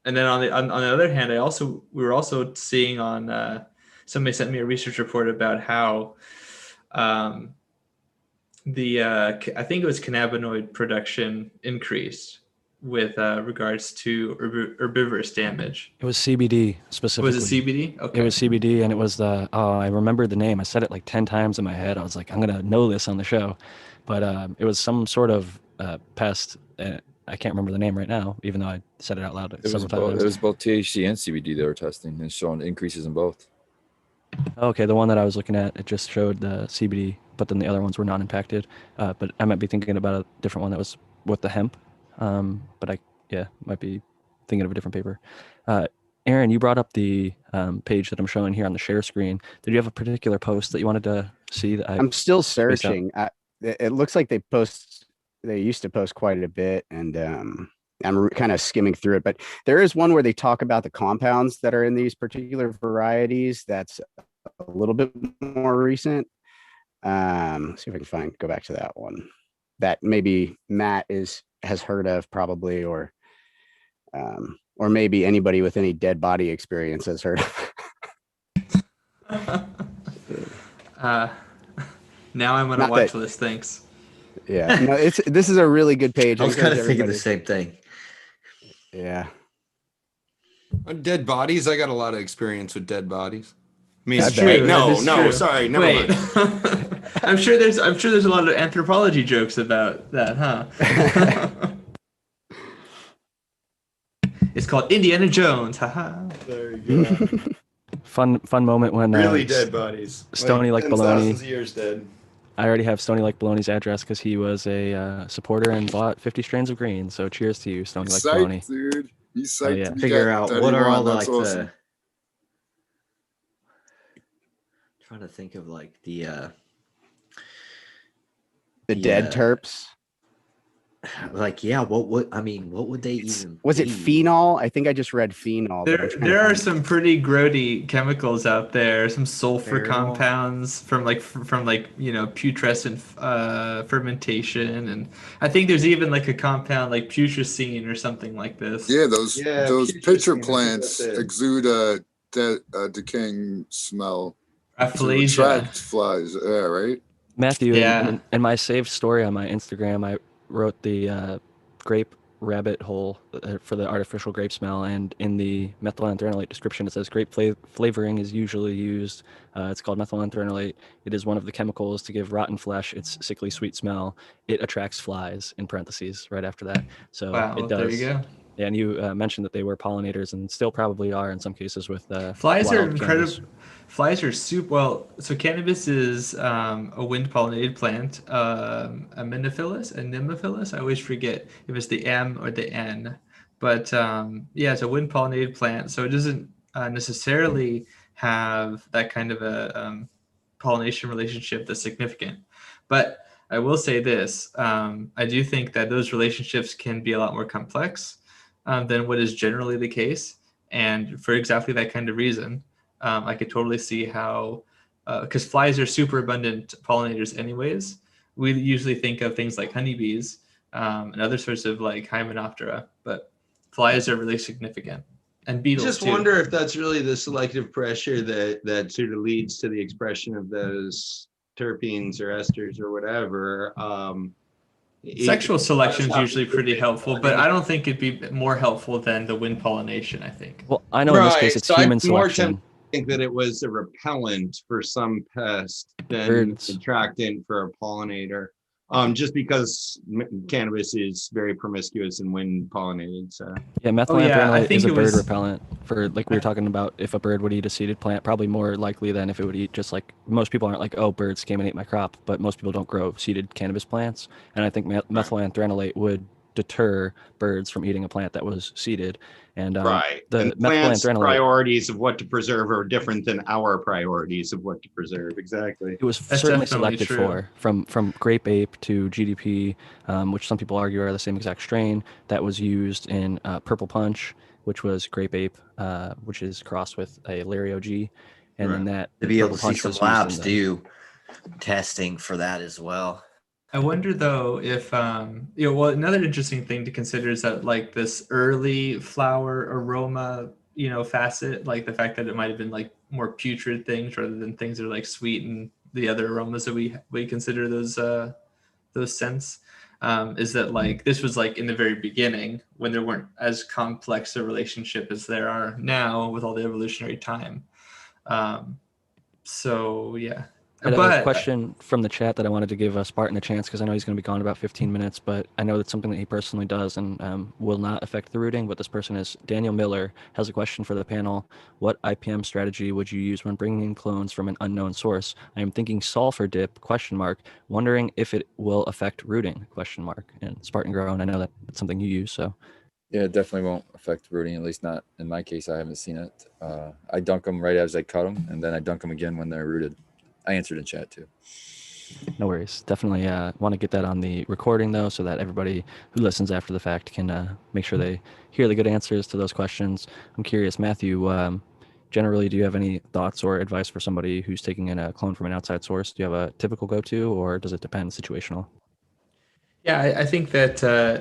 then on the other hand, we were also seeing on somebody sent me a research report about how I think it was cannabinoid production increased with regards to herbivorous damage. It was CBD specifically. Was it CBD? Okay. It was CBD, and it was I remember the name. I said it like 10 times in my head. I was like, I'm going to know this on the show. But it was some sort of pest. I can't remember the name right now, even though I said it out loud several times. It was both THC and CBD they were testing and showing increases in both. Okay, the one that I was looking at, it just showed the CBD, but then the other ones were not impacted. But I might be thinking about a different one that was with the hemp. But I might be thinking of a different paper. Aaron, you brought up the page that I'm showing here on the share screen. Did you have a particular post that you wanted to see? I'm still searching. It looks like they used to post quite a bit, and I'm kind of skimming through it, but there is one where they talk about the compounds that are in these particular varieties. That's a little bit more recent. Let's see if I can go back to that one that maybe Matt has heard of probably, or maybe anybody with any dead body experience has heard of. Now I'm on a watch list. Thanks. Yeah, no, this is a really good page. I was kind of thinking the same thing. Yeah. On dead bodies, I got a lot of experience with dead bodies. I mean, it's true. No, sorry, never mind. I'm sure there's a lot of anthropology jokes about that, huh? It's called Indiana Jones. Haha. There you go. Fun moment when really dead bodies. Stony like baloney. Years dead. I already have Stony like Baloney's address because he was a supporter and bought 50 strains of green. So cheers to you, Stony like Baloney. Dude, he's psyched. Yeah. Figure out what are all like awesome. Trying to think of like the dead terps. Like, yeah, what would they even was it phenol? I think I just read phenol. There are some pretty grody chemicals out there, some sulfur compounds from putrescent fermentation, and I think there's even like a compound like putrescine or something like this. Yeah, those pitcher plants exude a decaying smell. Aphasia. To attract flies. Yeah, right. Matthew, in my saved story on my Instagram, I wrote the grape rabbit hole for the artificial grape smell, and in the methylenthranolate description it says grape flavoring is usually used. It's called methylenthranolate. It is one of the chemicals to give rotten flesh its sickly sweet smell. It attracts flies, in parentheses right after that. So it does. There you go. Yeah, and you mentioned that they were pollinators and still probably are in some cases with flies are incredible. Flies are super well. So cannabis is a wind pollinated plant, Amenophilus. I always forget if it's the M or the N, but it's a wind pollinated plant. So it doesn't necessarily have that kind of a pollination relationship that's significant. But I will say this: I do think that those relationships can be a lot more complex than what is generally the case, and for exactly that kind of reason. I could totally see how, because flies are super abundant pollinators anyways, we usually think of things like honeybees and other sorts of like Hymenoptera, but flies are really significant, and beetles Just too. wonder if that's really the selective pressure that sort of leads to the expression of those terpenes or esters or whatever. Sexual selection is usually pretty helpful, but I don't think it'd be more helpful than the wind pollination, I think. Well, I know in this case Right, it's so human I'm more tempted selection. to think that it was a repellent for some pest than Birds. attractant for a pollinator. Just because cannabis is very promiscuous and wind pollinated. So Yeah, I methylantranolate think is a it bird was- repellent. For like we were talking about, if a bird would eat a seeded plant, probably more likely than if it would eat just like most people aren't like, oh, birds came and ate my crop, but most people don't grow seeded cannabis plants, and I think methylantranolate would deter birds from eating a plant that was seeded. And right, the and plants' methylantranolate, priorities of what to preserve are different than our priorities of what to preserve. Exactly. it was That's certainly definitely selected true. for from grape ape to GDP, which some people argue are the same exact strain that was used in Purple Punch, which was grape ape, which is crossed with a Lario G, and then Right. that To be able Purple to see Punch some was used in labs the, do testing for that as well. I wonder though if well, another interesting thing to consider is that like this early flower aroma, facet, like the fact that it might have been like more putrid things rather than things that are like sweet and the other aromas that we consider those scents. Is that like this was like in the very beginning when there weren't as complex a relationship as there are now with all the evolutionary time. So yeah, I had a but question from the chat that I wanted to give Spartan a chance because I know he's going to be gone in about 15 minutes, but I know that's something that he personally does and will not affect the rooting. But this person is Daniel Miller, has a question for the panel. What IPM strategy would you use when bringing in clones from an unknown source? I am thinking sulfur dip, wondering if it will affect rooting, And Spartan Grown, I know that it's something you use, so. Yeah, it definitely won't affect rooting, at least not in my case. I haven't seen it. I dunk them right as I cut them, and then I dunk them again when they're rooted. I answered in chat too. No worries. Definitely want to get that on the recording, though, so that everybody who listens after the fact can make sure they hear the good answers to those questions. I'm curious, Matthew, generally, do you have any thoughts or advice for somebody who's taking in a clone from an outside source? Do you have a typical go-to, or does it depend situational? yeah, I think that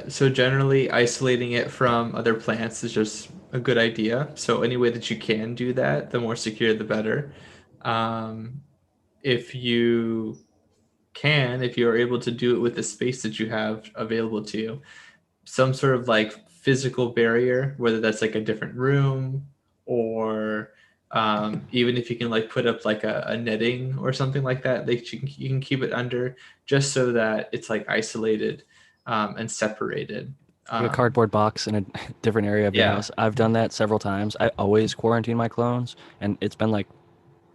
so generally isolating it from other plants is just a good idea. So any way that you can do that, the more secure, the better. If you if you're able to do it with the space that you have available to you, some sort of like physical barrier, whether that's like a different room or even if you can like put up like a netting or something like that, you can keep it under just so that it's like isolated and separated. Like a cardboard box in a different area of your Yeah. house. I've done that several times. I always quarantine my clones, and it's been like,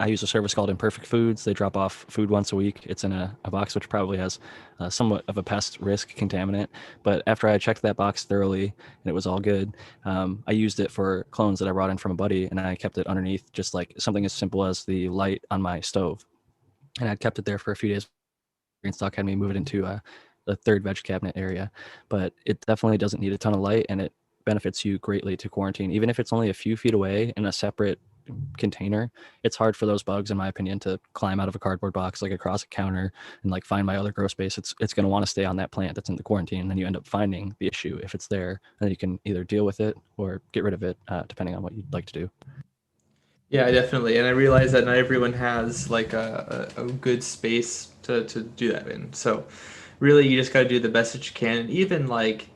I use a service called Imperfect Foods. They drop off food once a week. It's in a box which probably has somewhat of a pest risk contaminant. But after I checked that box thoroughly and it was all good, I used it for clones that I brought in from a buddy, and I kept it underneath just like something as simple as the light on my stove. And I'd kept it there for a few days. Greenstock had me move it into the third veg cabinet area. But it definitely doesn't need a ton of light, and it benefits you greatly to quarantine. Even if it's only a few feet away in a separate container, it's hard for those bugs, in my opinion, to climb out of a cardboard box like across a counter and like find my other grow space. It's going to want to stay on that plant that's in the quarantine, and then you end up finding the issue if it's there, and then you can either deal with it or get rid of it depending on what you'd like to do. Yeah, definitely. And I realize that not everyone has like a good space to do that in. So really you just got to do the best that you can. Even like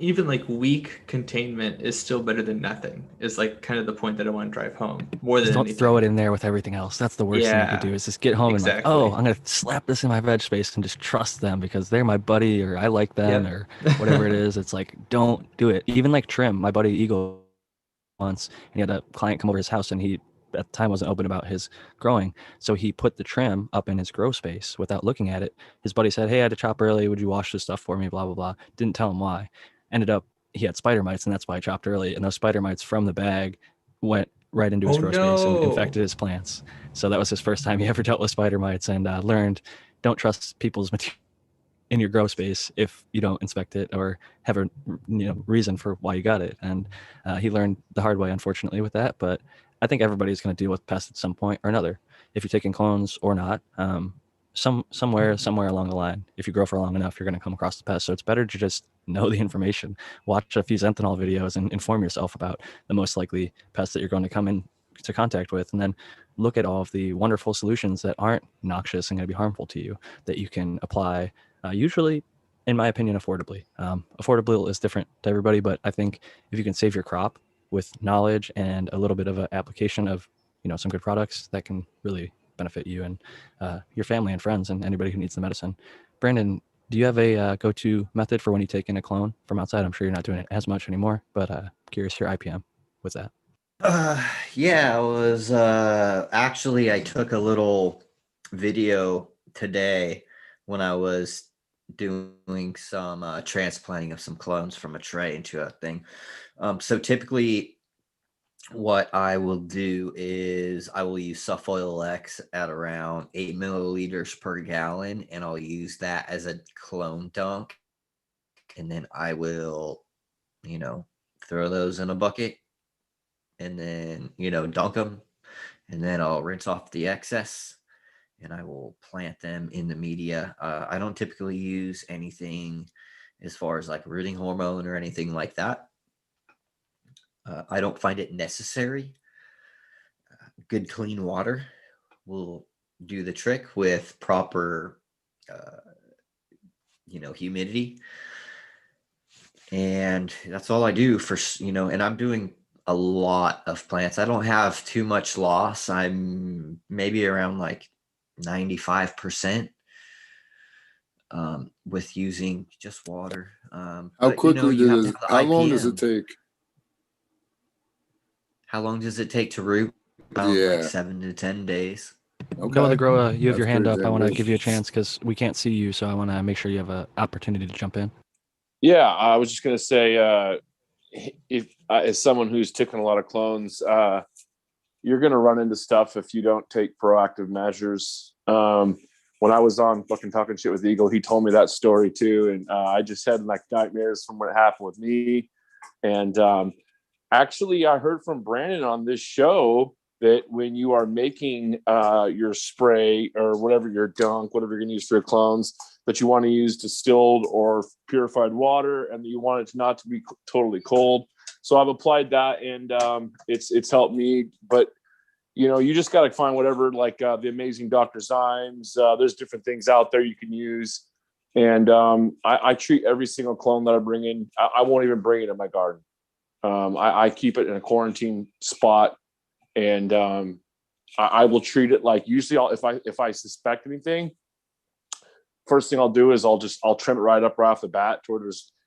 weak containment is still better than nothing, is like kind of the point that I want to drive home more than Just don't anything. throw it in there with everything else. That's the worst thing you could do, is just get home and like, exactly. oh, I'm going to slap this in my veg space and just trust them because they're my buddy or I like them or whatever it is. It's like, don't do it. Even like trim, my buddy Eagle once, and he had a client come over his house, and he at the time wasn't open about his growing, so he put the trim up in his grow space without looking at it. His buddy said, hey, I had to chop early, would you wash this stuff for me, blah blah blah. Didn't tell him why. Ended up he had spider mites, and that's why I chopped early, and those spider mites from the bag went right into his grow space and infected his plants. So that was his first time he ever dealt with spider mites, and learned, don't trust people's material in your grow space if you don't inspect it or have a reason for why you got it. And he learned the hard way, unfortunately, with that. But I think everybody's going to deal with pests at some point or another, if you're taking clones or not. somewhere along the line, if you grow for long enough, you're going to come across the pest. So it's better to just know the information, watch a few Zenthal videos, and inform yourself about the most likely pests that you're going to come into contact with, and then look at all of the wonderful solutions that aren't noxious and going to be harmful to you that you can apply, usually, in my opinion, affordably. Affordable is different to everybody, but I think if you can save your crop with knowledge and a little bit of an application of, some good products, that can really benefit you and your family and friends and anybody who needs the medicine. Brandon, do you have a go-to method for when you take in a clone from outside? I'm sure you're not doing it as much anymore, but curious your IPM with that. Yeah, I was actually I took a little video today when I was doing some transplanting of some clones from a tray into a thing. So typically what I will do is I will use Sulfoyl X at around 8 milliliters per gallon, and I'll use that as a clone dunk. And then I will, throw those in a bucket and then, dunk them. And then I'll rinse off the excess and I will plant them in the media. I don't typically use anything as far as like rooting hormone or anything like that. I don't find it necessary. Good clean water will do the trick with proper, humidity. And that's all I do for, and I'm doing a lot of plants. I don't have too much loss. I'm maybe around like 95% with using just water. How But, quickly you have to does, have the how long does it IPM. take? How long does it take to root? Around like Yeah. 7 to 10 days. No other Okay. grower, you have That's your hand pretty up. I damn want to good. give you a chance because we can't see you, so I want to make sure you have an opportunity to jump in. Yeah, I was just going to say, if as someone who's taken a lot of clones, you're going to run into stuff if you don't take proactive measures. When I was on fucking Talking Shit with Eagle, he told me that story too, and I just had like nightmares from what happened with me. And actually, I heard from Brandon on this show that when you are making your spray or whatever, your dunk, whatever you're going to use for your clones, that you want to use distilled or purified water, and that you want it not to be totally cold. So I've applied that, and it's helped me. But you just got to find whatever, like the Amazing Dr. Zymes. There's different things out there you can use, and I treat every single clone that I bring in. I won't even bring it in my garden. I keep it in a quarantine spot, and I will treat it like, usually if I suspect anything, first thing I'll do is I'll trim it right off the bat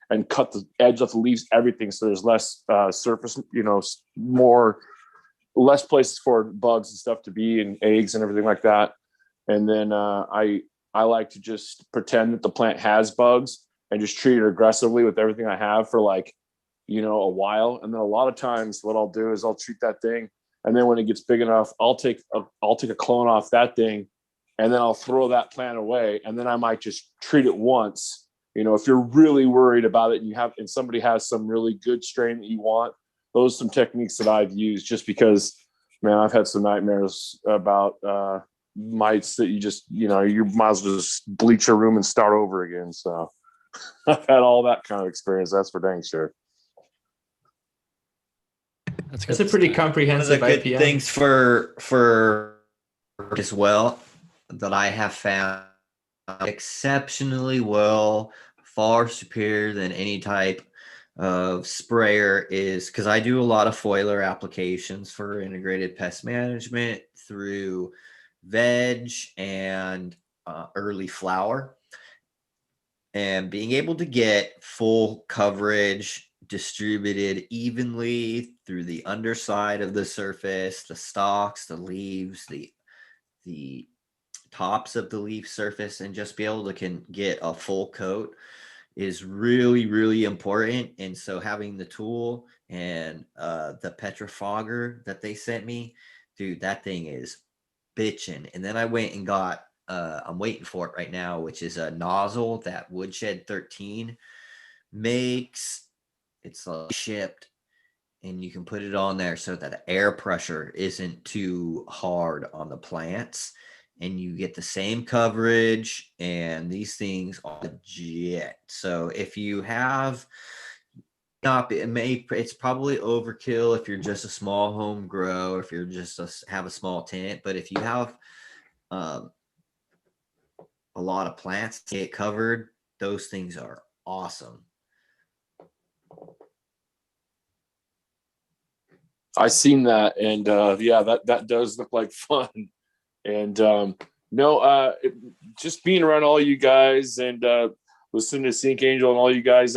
and cut the edge off the leaves, everything, so there's less surface, less places for bugs and stuff to be, and eggs and everything like that. And then I like to just pretend that the plant has bugs and just treat it aggressively with everything I have for like a while. And then a lot of times what I'll do is I'll treat that thing, and then when it gets big enough, I'll take a clone off that thing, and then I'll throw that plant away, and then I might just treat it once. If you're really worried about it and somebody has some really good strain that you want, those are some techniques that I've used, just because, man, I've had some nightmares about mites that you might as well just bleach your room and start over again. So I've had all that kind of experience. That's for dang sure. That's a pretty comprehensive One of the good IPM. things for as well that I have found exceptionally well, far superior than any type of sprayer, is because I do a lot of foiler applications for integrated pest management through veg and early flower, and being able to get full coverage distributed evenly through the underside of the surface, the stalks, the leaves, the tops of the leaf surface, and just be able to get a full coat is really, really important. And so having the tool and the petrifogger that they sent me, dude, that thing is bitching. And then I went and got I'm waiting for it right now, which is a nozzle that Woodshed 13 makes. It's shipped, and you can put it on there so that the air pressure isn't too hard on the plants. and you get the same coverage, and these things are legit. So if you have it's probably overkill if you're just a small home grow, if you're just have a small tent. But if you have a lot of plants to get covered, those things are awesome. I seen that, and yeah, that does look like fun. And just being around all you guys and listening to Sink Angel and all you guys,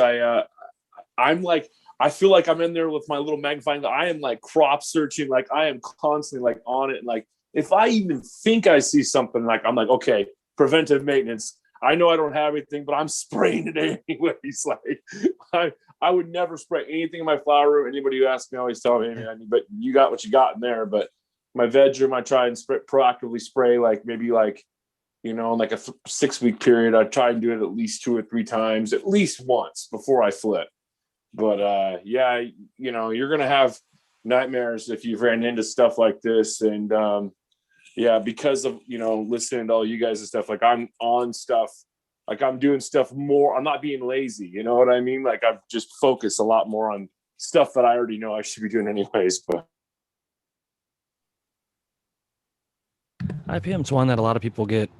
I'm like, I feel like I'm in there with my little magnifying. I am like crop searching, like I am constantly like on it. And like, if I even think I see something, like I'm like, okay, preventive maintenance. I know I don't have anything, but I'm spraying it anyways. Like I would never spray anything in my flower room. Anybody who asks me always tell me, but you got what you got in there. But my veg room, I try and proactively spray, like maybe like, in like a 6-week period, I try and do it at least 2 or 3 times, at least once before I flip. But yeah, you're gonna have nightmares if you've ran into stuff like this. And yeah, because of listening to all you guys and stuff, like I'm on stuff, like I'm doing stuff more. I'm not being lazy, you know what I mean? Like I've just focused a lot more on stuff that I already know I should be doing anyways. But IPM is one that a lot of people get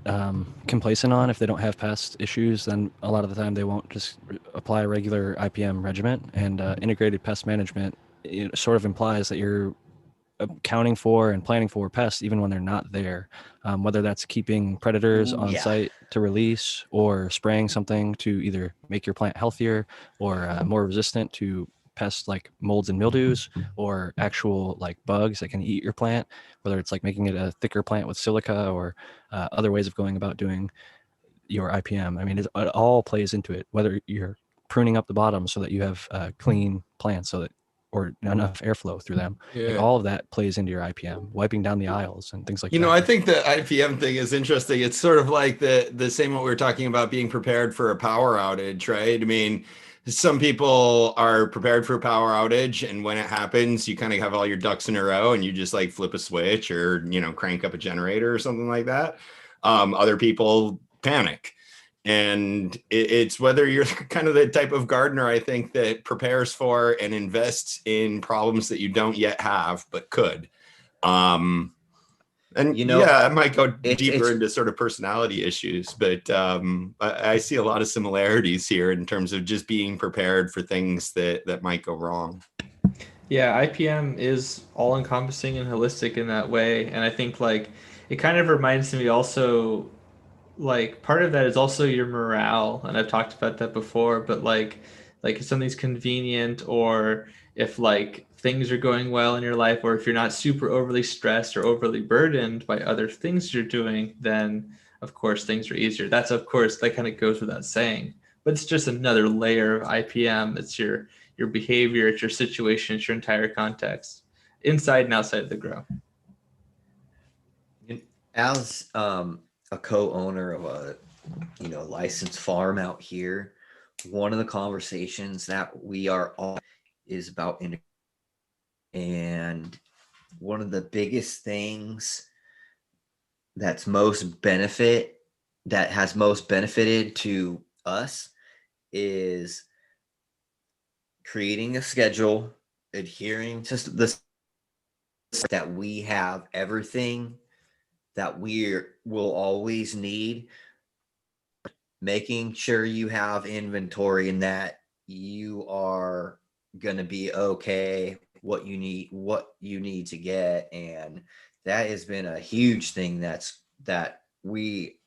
complacent on. If they don't have past issues, then a lot of the time they won't just apply a regular IPM regimen. And integrated pest management, it sort of implies that you're accounting for and planning for pests even when they're not there, whether that's keeping predators on site to release, or spraying something to either make your plant healthier or more resistant to pests like molds and mildews, or actual like bugs that can eat your plant, whether it's like making it a thicker plant with silica, or other ways of going about doing your IPM. I mean, it all plays into it, whether you're pruning up the bottom so that you have clean plants, so that or enough airflow through them. Yeah. Like all of that plays into your IPM, wiping down the aisles and things like that. I think the IPM thing is interesting. It's sort of like the same what we were talking about, being prepared for a power outage, right? I mean, some people are prepared for a power outage, and when it happens, you kind of have all your ducks in a row and you just like flip a switch or, crank up a generator or something like that. Other people panic. And it's whether you're kind of the type of gardener, I think, that prepares for and invests in problems that you don't yet have, but could. And I might go deeper into sort of personality issues, but I see a lot of similarities here in terms of just being prepared for things that might go wrong. Yeah, IPM is all encompassing and holistic in that way. And I think like it kind of reminds me also, like part of that is also your morale, and I've talked about that before, but like if something's convenient, or if like things are going well in your life, or if you're not super overly stressed or overly burdened by other things you're doing, then of course things are easier. That's of course that kind of goes without saying, but it's just another layer of IPM. It's your behavior, it's your situation, it's your entire context, inside and outside of the grow. As a co-owner of a licensed farm out here, one of the conversations that we are on is about and one of the biggest things that has most benefited to us is creating a schedule, adhering to this, that we have everything that we will always need, making sure you have inventory and that you are going to be okay, what you need to get. And that has been a huge thing that we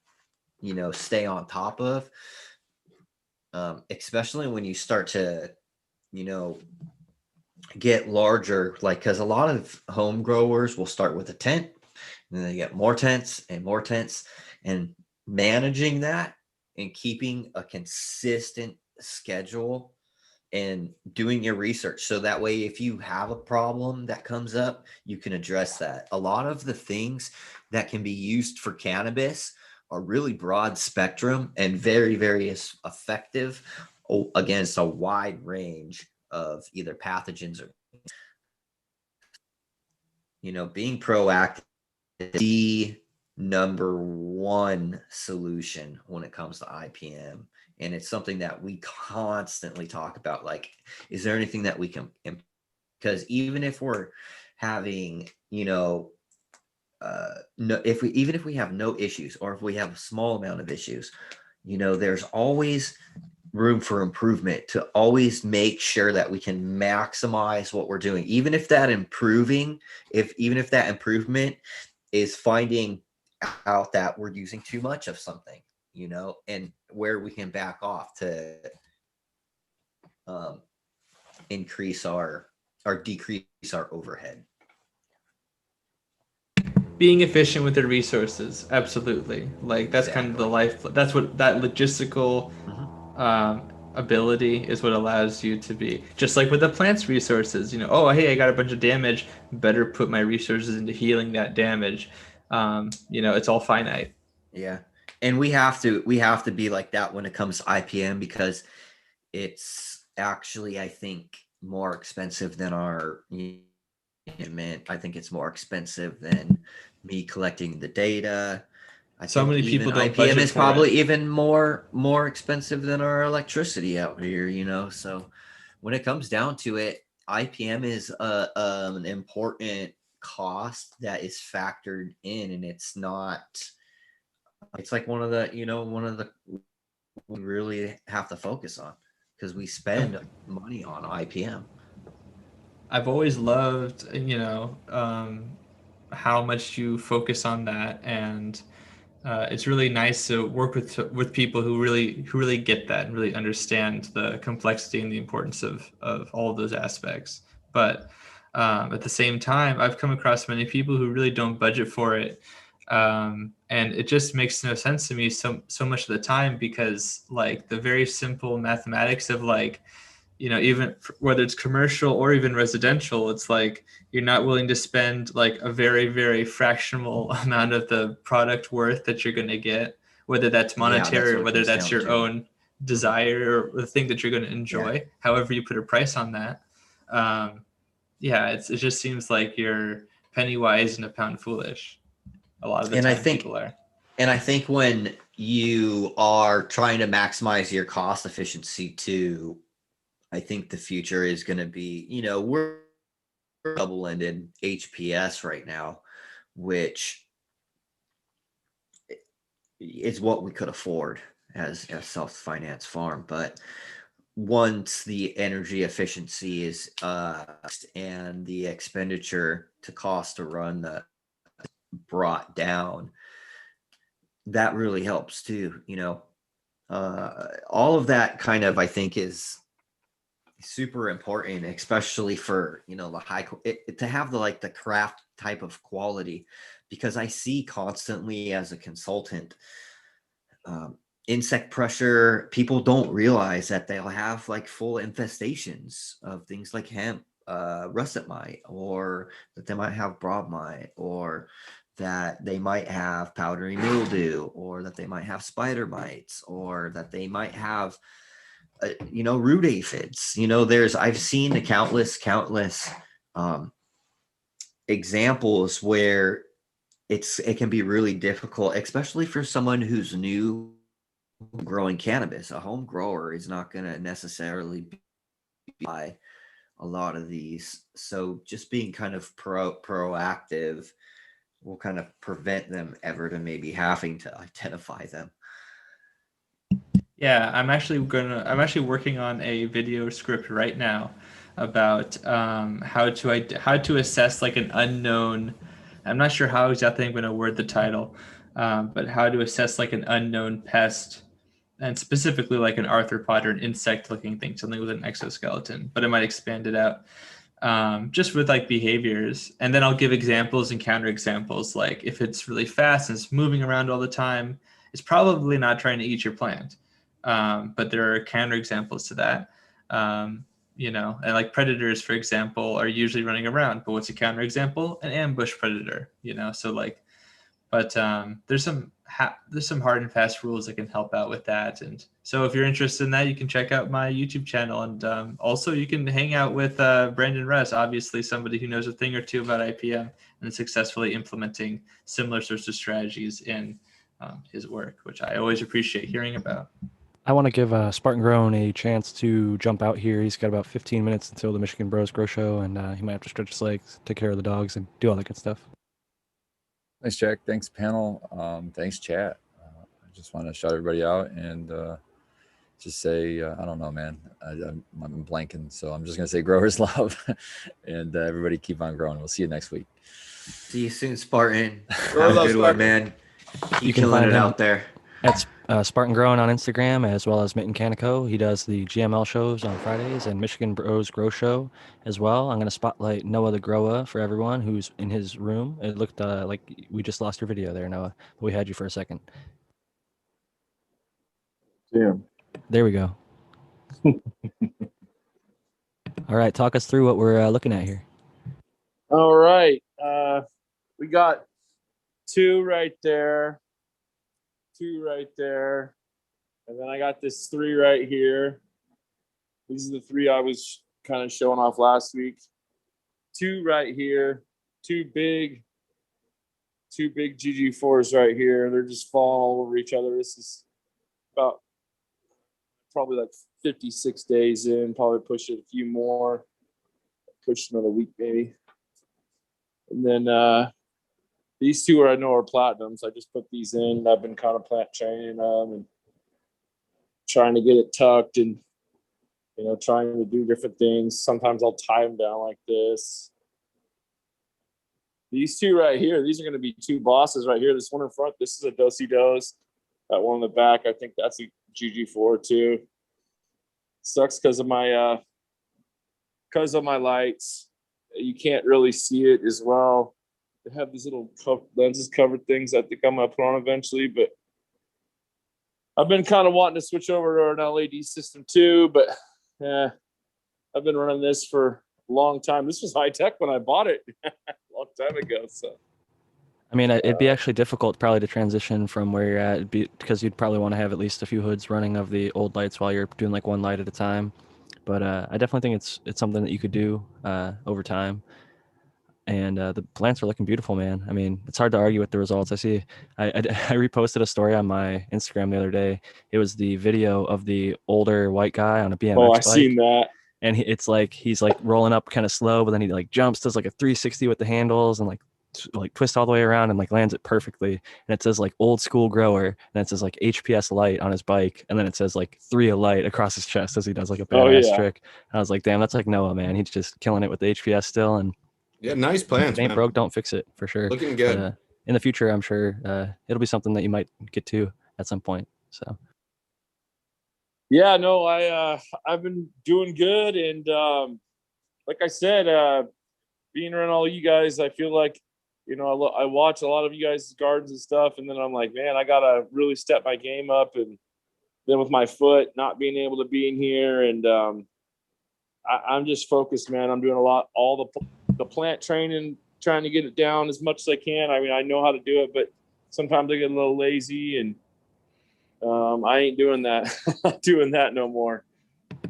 stay on top of, especially when you start to get larger, like, because a lot of home growers will start with a tent and then they get more tents, and managing that and keeping a consistent schedule and doing your research, so that way if you have a problem that comes up, you can address that. A lot of the things that can be used for cannabis are really broad spectrum and very, very effective against a wide range of either pathogens or being proactive, number one solution when it comes to IPM. And it's something that we constantly talk about. Like, is there anything that we can, because even if we're having, no, even if we have no issues, or if we have a small amount of issues, there's always room for improvement to always make sure that we can maximize what we're doing, even if that improvement is finding out that we're using too much of something, and where we can back off to increase or decrease our overhead. Being efficient with the resources, absolutely. Like that's kind of the life. That's what that logistical ability is, what allows you to be just like with the plant's resources. Oh, hey, I got a bunch of damage. Better put my resources into healing that damage. It's all finite. Yeah, and we have to be like that when it comes to IPM, because it's actually, I think, more expensive than our. I think it's more expensive than me collecting the data. So many people don't IPM budget is for probably it. even more expensive than our electricity out here, so when it comes down to it, IPM is an important cost that is factored in, and it's like one of the we really have to focus on, because we spend money on IPM. I've always loved, how much you focus on that, and it's really nice to work with people who really get that and really understand the complexity and the importance of all of those aspects. But at the same time, I've come across many people who really don't budget for it, and it just makes no sense to me so much of the time, because like the very simple mathematics of like, even whether it's commercial or even residential, it's like you're not willing to spend like a very, very fractional amount of the product worth that you're going to get, whether that's monetary or whether that's your own desire or the thing that you're going to enjoy, however you put a price on that. It just seems like you're penny wise and a pound foolish. A lot of the time people are. And I think when you are trying to maximize your cost efficiency too, I think the future is going to be, we're double-ended HPS right now, which is what we could afford as a self-finance farm. But once the energy efficiency is and the expenditure to cost to run the brought down, that really helps too. All of that kind of, I think, is super important, especially for the high to have the craft type of quality, because I see constantly as a consultant insect pressure. People don't realize that they'll have like full infestations of things like hemp, russet mite, or that they might have broad mite, or that they might have powdery mildew, or that they might have spider mites, or that they might have root aphids. I've seen the countless examples where it can be really difficult, especially for someone who's new growing cannabis. A home grower is not going to necessarily buy a lot of these. So just being kind of proactive will kind of prevent them ever to maybe having to identify them. Yeah, I'm actually working on a video script right now about how to assess like an unknown. I'm not sure how exactly I'm going to word the title, but how to assess like an unknown pest, and specifically like an arthropod or an insect-looking thing, something with an exoskeleton. But I might expand it out just with like behaviors, and then I'll give examples and counterexamples. Like if it's really fast and it's moving around all the time, it's probably not trying to eat your plant. But there are counterexamples to that. And like predators, for example, are usually running around. But what's a counterexample? An ambush predator. So like, but there's some there's some hard and fast rules that can help out with that. And so if you're interested in that, you can check out my YouTube channel. And also you can hang out with Brandon Ress, obviously somebody who knows a thing or two about IPM and successfully implementing similar sorts of strategies in his work, which I always appreciate hearing about. I want to give Spartan Grown a chance to jump out here. He's got about 15 minutes until the Michigan Bros Grow Show, and he might have to stretch his legs, take care of the dogs, and do all that good stuff. Thanks, Jack. Thanks, panel. Thanks, chat. I just want to shout everybody out and just say, I don't know, man. I'm blanking, so I'm just going to say growers love. And everybody keep on growing. We'll see you next week. See you soon, Spartan. Grower Have a love, good one, Spartan. man. Keep You can killing find it him out there. That's Spartan Grown on Instagram, as well as Mitten Canico. He does the GML shows on Fridays and Michigan Bros Grow Show as well. I'm going to spotlight Noah the Grower for everyone who's in his room. It looked like we just lost your video there, Noah, but we had you for a second. Damn. There we go. All right, talk us through what we're looking at here. All right. We got two right there, and then I got this three right here. These are the three I was kind of showing off last week. Two right here, two big GG4s right here. They're just falling all over each other. This is about probably like 56 days in, probably push it a few more, push another week maybe. And then these two I know are platinums. I just put these in. I've been kind of plant training them and trying to get it tucked and, you know, trying to do different things. Sometimes I'll tie them down like this. These two right here, these are going to be two bosses right here. This one in front, this is a do-si-dos. That one in the back, I think that's a GG4 too. Sucks because of my lights. You can't really see it as well. They have these little lenses covered things I think I'm going to put on eventually, but I've been kind of wanting to switch over to an LED system too, but I've been running this for a long time. This was high tech when I bought it a long time ago. So, I mean, it'd be actually difficult probably to transition from where you're at because you'd probably want to have at least a few hoods running of the old lights while you're doing like one light at a time. But I definitely think it's something that you could do over time. And the plants are looking beautiful, man. I mean, it's hard to argue with the results. I see. I reposted a story on my Instagram the other day. It was the video of the older white guy on a BMX oh, I bike. seen that. And it's like he's like rolling up kind of slow, but then he like jumps, does like a 360 with the handles, and like twist all the way around and like lands it perfectly. And it says like old school grower, and it says like HPS light on his bike, and then it says like 3 a light across his chest as he does like a badass trick. And I was like, damn, that's like Noah, man. He's just killing it with the HPS still. And yeah, nice plans. If it ain't man. broke, don't fix it, for sure. Looking good. But, in the future, I'm sure it'll be something that you might get to at some point. So. Yeah, no, I've been doing good, and like I said, being around all you guys, I feel like, you know, I watch a lot of you guys' gardens and stuff, and then I'm like, man, I gotta really step my game up. And then with my foot not being able to be in here, and I'm just focused, man. I'm doing all the plant training, trying to get it down as much as I can. I mean, I know how to do it, but sometimes I get a little lazy, and I ain't doing that. Doing that no more.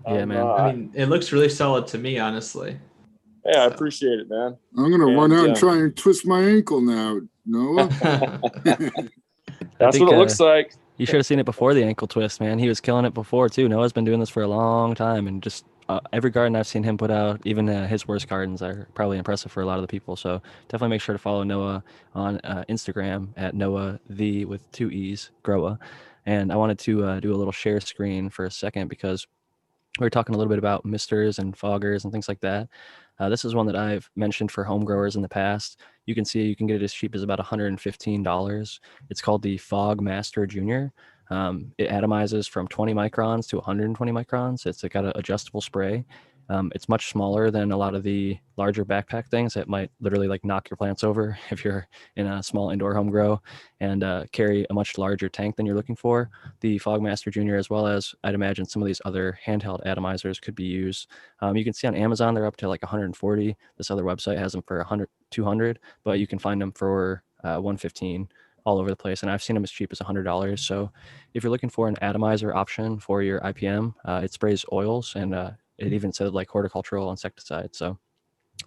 Yeah, man. I mean, it looks really solid to me, honestly. Yeah, I appreciate it, man. I'm gonna run out and try and twist my ankle now, Noah. That's what it looks like. You should have seen it before the ankle twist, man. He was killing it before too. Noah's been doing this for a long time, and just every garden I've seen him put out, even his worst gardens, are probably impressive for a lot of the people. So definitely make sure to follow Noah on Instagram at Noah the with 2 E's Growa. And I wanted to do a little share screen for a second because we were talking a little bit about misters and foggers and things like that. This is one that I've mentioned for home growers in the past. You can see you can get it as cheap as about $115. It's called the Fog Master Junior. It atomizes from 20 microns to 120 microns. It's got an adjustable spray. It's much smaller than a lot of the larger backpack things that might literally like knock your plants over if you're in a small indoor home grow, and carry a much larger tank than you're looking for. The Fogmaster Junior, as well as I'd imagine some of these other handheld atomizers, could be used. You can see on Amazon they're up to like 140. This other website has them for 100, 200, but you can find them for 115 all over the place, and I've seen them as cheap as $100. So if you're looking for an atomizer option for your IPM, it sprays oils, and it even said like horticultural insecticide. So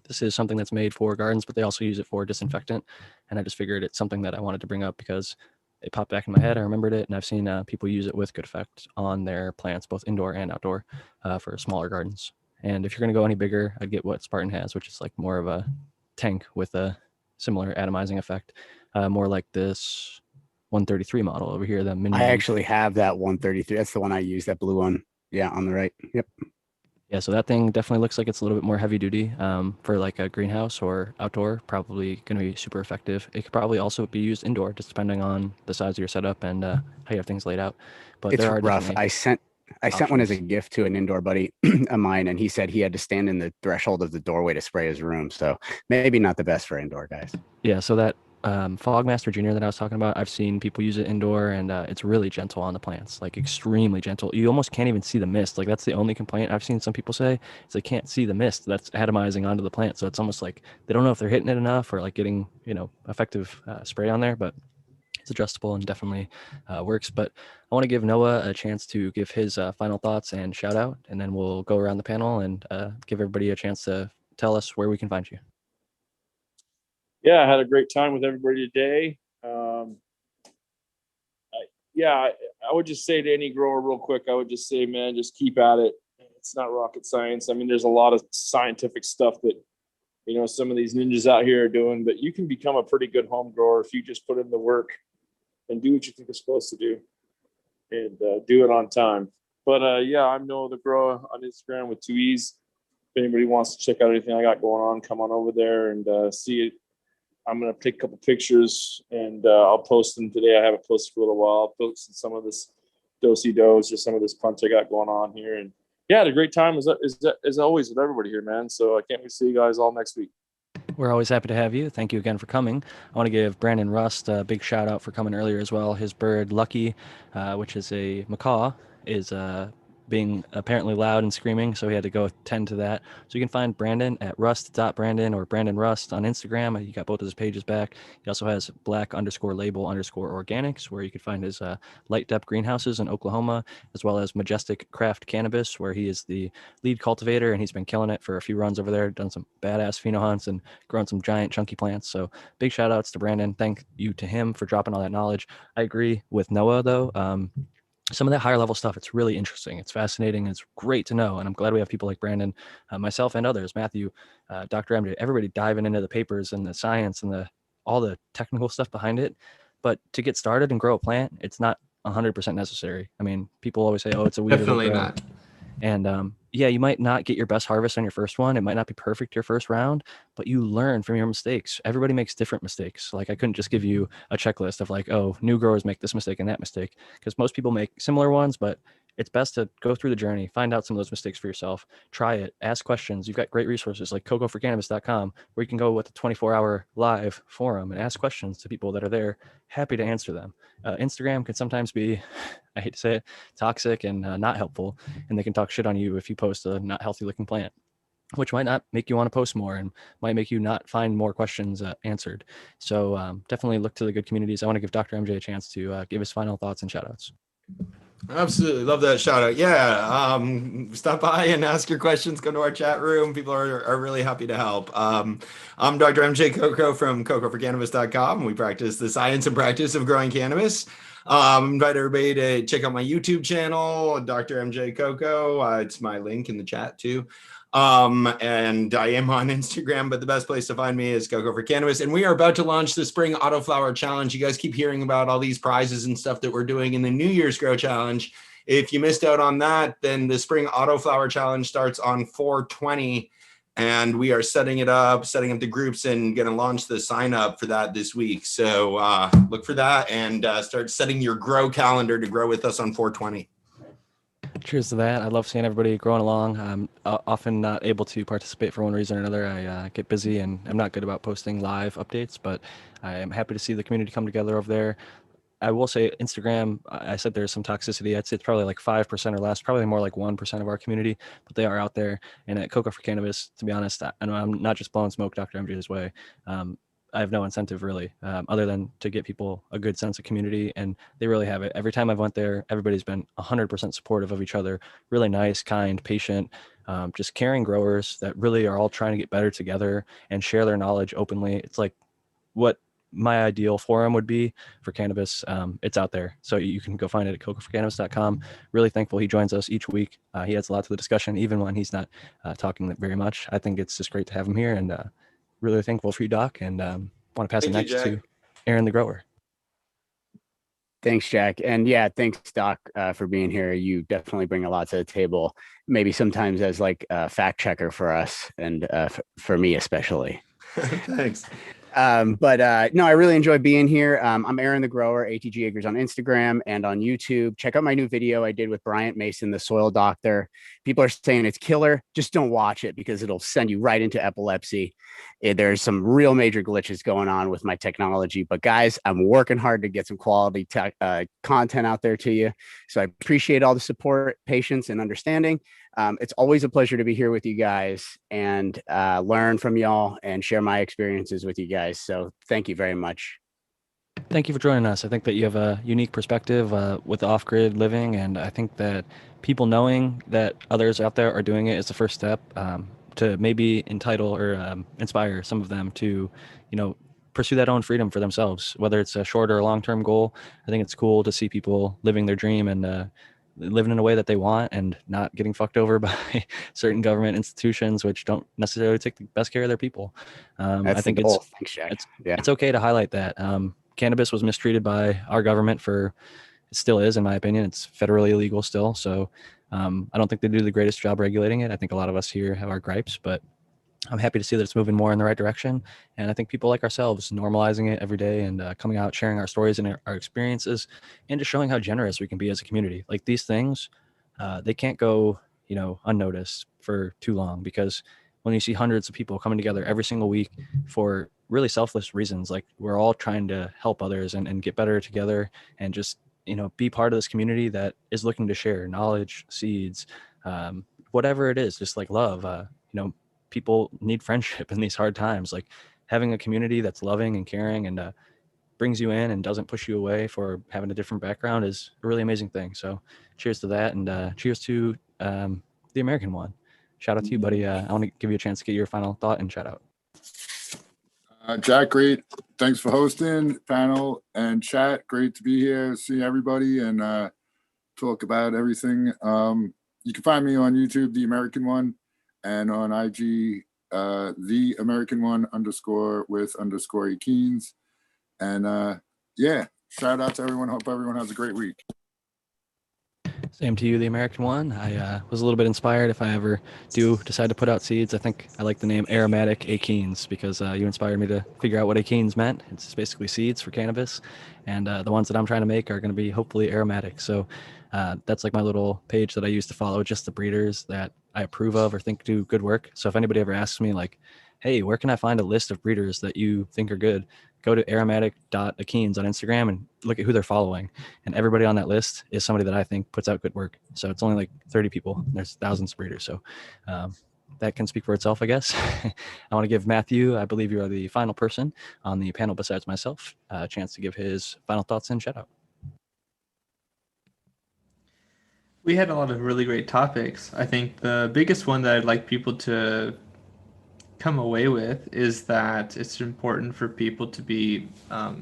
this is something that's made for gardens, but they also use it for disinfectant. And I just figured it's something that I wanted to bring up because it popped back in my head. I remembered it, and I've seen people use it with good effect on their plants, both indoor and outdoor, for smaller gardens. And if you're going to go any bigger, I'd get what Spartan has, which is like more of a tank with a similar atomizing effect, more like this 133 model over here, the mini. I actually have that 133. That's the one I use, that blue one. Yeah, on the right. Yep. Yeah, so that thing definitely looks like it's a little bit more heavy duty for like a greenhouse or outdoor. Probably going to be super effective. It could probably also be used indoor, just depending on the size of your setup and how you have things laid out. But It's there are rough. definitely I sent one as a options. gift to an indoor buddy of mine, and he said he had to stand in the threshold of the doorway to spray his room. So maybe not the best for indoor guys. Yeah, so that Fogmaster Junior that I was talking about, I've seen people use it indoor, and it's really gentle on the plants, like extremely gentle. You almost can't even see the mist. Like that's the only complaint I've seen some people say is they can't see the mist that's atomizing onto the plant. So it's almost like they don't know if they're hitting it enough or like getting effective spray on there, but it's adjustable and definitely works. But I want to give Noah a chance to give his final thoughts and shout out, and then we'll go around the panel and give everybody a chance to tell us where we can find you. Yeah, I had a great time with everybody today. I would just say to any grower real quick, I would just say, man, just keep at it. It's not rocket science. I mean, there's a lot of scientific stuff that, some of these ninjas out here are doing, but you can become a pretty good home grower if you just put in the work and do what you think you're supposed to do and do it on time. But I'm Noah the Grower on Instagram with 2 E's. If anybody wants to check out anything I got going on, come on over there and see it. I'm going to take a couple pictures and I'll post them today. I haven't posted for a little while. I'll post some of this do-si-dos or some of this punch I got going on here. And yeah, had a great time as always with everybody here, man. So I can't wait to see you guys all next week. We're always happy to have you. Thank you again for coming. I want to give Brandon Rust a big shout out for coming earlier as well. His bird, Lucky, which is a macaw, is being apparently loud and screaming, so he had to go attend to that. So you can find Brandon at rust.brandon or Brandon Rust on Instagram. He got both of his pages back. He also has black_label_organics, where you can find his light depth greenhouses in Oklahoma, as well as Majestic Craft Cannabis, where he is the lead cultivator, and he's been killing it for a few runs over there, done some badass pheno hunts and grown some giant chunky plants. So big shout outs to Brandon. Thank you to him for dropping all that knowledge. I agree with Noah though. Some of that higher level stuff, it's really interesting. It's fascinating. It's great to know. And I'm glad we have people like Brandon, myself and others, Matthew, Dr. MJ, everybody diving into the papers and the science and all the technical stuff behind it. But to get started and grow a plant, it's not 100% necessary. I mean, people always say, oh, it's a weed. Definitely not. And you might not get your best harvest on your first one. It might not be perfect your first round, but you learn from your mistakes. Everybody makes different mistakes. Like I couldn't just give you a checklist of like, oh, new growers make this mistake and that mistake, because most people make similar ones, but it's best to go through the journey, find out some of those mistakes for yourself, try it, ask questions. You've got great resources like cocoforcannabis.com, where you can go with a 24-hour live forum and ask questions to people that are there, happy to answer them. Instagram can sometimes be, I hate to say it, toxic and not helpful. And they can talk shit on you if you post a not healthy looking plant, which might not make you want to post more and might make you not find more questions answered. So definitely look to the good communities. I want to give Dr. MJ a chance to give his final thoughts and shout outs. Absolutely. Love that shout out. Yeah. Stop by and ask your questions. Go to our chat room. People are really happy to help. I'm Dr. MJ Coco from cocoforcannabis.com. We practice the science and practice of growing cannabis. Invite everybody to check out my YouTube channel, Dr. MJ Coco. It's my link in the chat too. And I am on Instagram, but the best place to find me is Coco for Cannabis. And we are about to launch the Spring Autoflower Challenge. You guys keep hearing about all these prizes and stuff that we're doing in the New Year's Grow Challenge. If you missed out on that, then the Spring Autoflower Challenge starts on 4/20. And we are setting up the groups and going to launch the sign up for that this week. So look for that and start setting your grow calendar to grow with us on 4/20. Cheers to that. I love seeing everybody growing along. I'm often not able to participate for one reason or another. I get busy and I'm not good about posting live updates, but I am happy to see the community come together over there. I will say Instagram, I said there's some toxicity. I'd say it's probably like 5% or less, probably more like 1% of our community, but they are out there. And at Coco for Cannabis, to be honest, I know I'm not just blowing smoke Dr. MJ's way. I have no incentive really, other than to get people a good sense of community, and they really have it. Every time I've went there, everybody's been 100% supportive of each other, really nice, kind, patient, just caring growers that really are all trying to get better together and share their knowledge openly. It's like what my ideal forum would be for cannabis. It's out there. So you can go find it at cocoforcannabis.com. Really thankful he joins us each week. He adds a lot to the discussion, even when he's not talking very much. I think it's just great to have him here, and really thankful for you, Doc, and want to pass it Thank you, next Jack. to Aaron the grower. Thanks, Jack. And yeah, thanks, Doc, for being here. You definitely bring a lot to the table, maybe sometimes as like a fact checker for us and for me especially. Thanks. But no, I really enjoy being here. I'm Aaron the Grower, ATG Acres on Instagram and on YouTube. Check out my new video I did with Bryant Mason, the soil doctor. People are saying it's killer. Just don't watch it because it'll send you right into epilepsy. There's some real major glitches going on with my technology. But guys, I'm working hard to get some quality content out there to you. So I appreciate all the support, patience, and understanding. It's always a pleasure to be here with you guys and learn from y'all and share my experiences with you guys. So thank you very much. Thank you for joining us. I think that you have a unique perspective with off-grid living, and I think that people knowing that others out there are doing it is the first step to maybe entitle or inspire some of them to, pursue that own freedom for themselves, whether it's a short or long-term goal. I think it's cool to see people living their dream and living in a way that they want and not getting fucked over by certain government institutions, which don't necessarily take the best care of their people. I think it's okay to highlight that. Cannabis was mistreated by our government it still is, in my opinion. It's federally illegal still. So I don't think they do the greatest job regulating it. I think a lot of us here have our gripes, but I'm happy to see that it's moving more in the right direction. And I think people like ourselves normalizing it every day and coming out, sharing our stories and our experiences, and just showing how generous we can be as a community. Like these things, they can't go, unnoticed for too long, because when you see hundreds of people coming together every single week for really selfless reasons, like we're all trying to help others and get better together and just, be part of this community that is looking to share knowledge, seeds, whatever it is, just like love, people need friendship in these hard times. Like having a community that's loving and caring and brings you in and doesn't push you away for having a different background is a really amazing thing. So cheers to that, and cheers to the American one. Shout out to you, buddy. I want to give you a chance to get your final thought and shout out. Jack, great. Thanks for hosting panel and chat. Great to be here, see everybody, and talk about everything. You can find me on YouTube, The American One, and on IG, The American One _ Keens. And yeah, shout out to everyone. Hope everyone has a great week. Same to you, the American One. I was a little bit inspired if I ever do decide to put out seeds. I think I like the name aromatic achenes because you inspired me to figure out what achenes meant. It's basically seeds for cannabis, and the ones that I'm trying to make are going to be hopefully aromatic. So that's like my little page that I use to follow just the breeders that I approve of or think do good work. So if anybody ever asks me like, hey, where can I find a list of breeders that you think are good? Go to aromatic.achenes on Instagram and look at who they're following. And everybody on that list is somebody that I think puts out good work. So it's only like 30 people. There's thousands of breeders. So that can speak for itself, I guess. I want to give Matthew, I believe you are the final person on the panel besides myself, a chance to give his final thoughts and shout out. We had a lot of really great topics. I think the biggest one that I'd like people to come away with is that it's important for people to be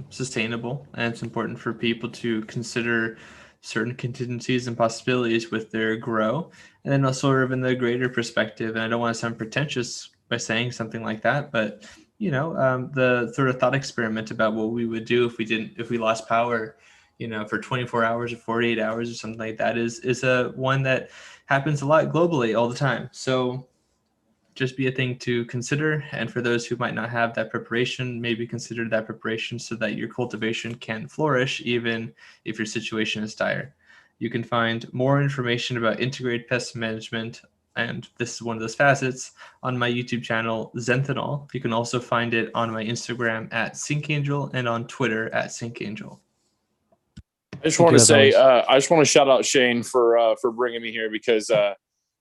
sustainable, and it's important for people to consider certain contingencies and possibilities with their grow, and then also sort of in the greater perspective. And I don't want to sound pretentious by saying something like that, but the sort of thought experiment about what we would do if we lost power, for 24 hours or 48 hours or something like that is a one that happens a lot globally all the time. So just be a thing to consider. And for those who might not have that preparation, maybe consider that preparation so that your cultivation can flourish, even if your situation is dire. You can find more information about integrated pest management, and this is one of those facets, on my YouTube channel, Zenthanol. You can also find it on my Instagram at SyncAngel and on Twitter at SyncAngel. I just want to say, I just want to shout out Shane for bringing me here because,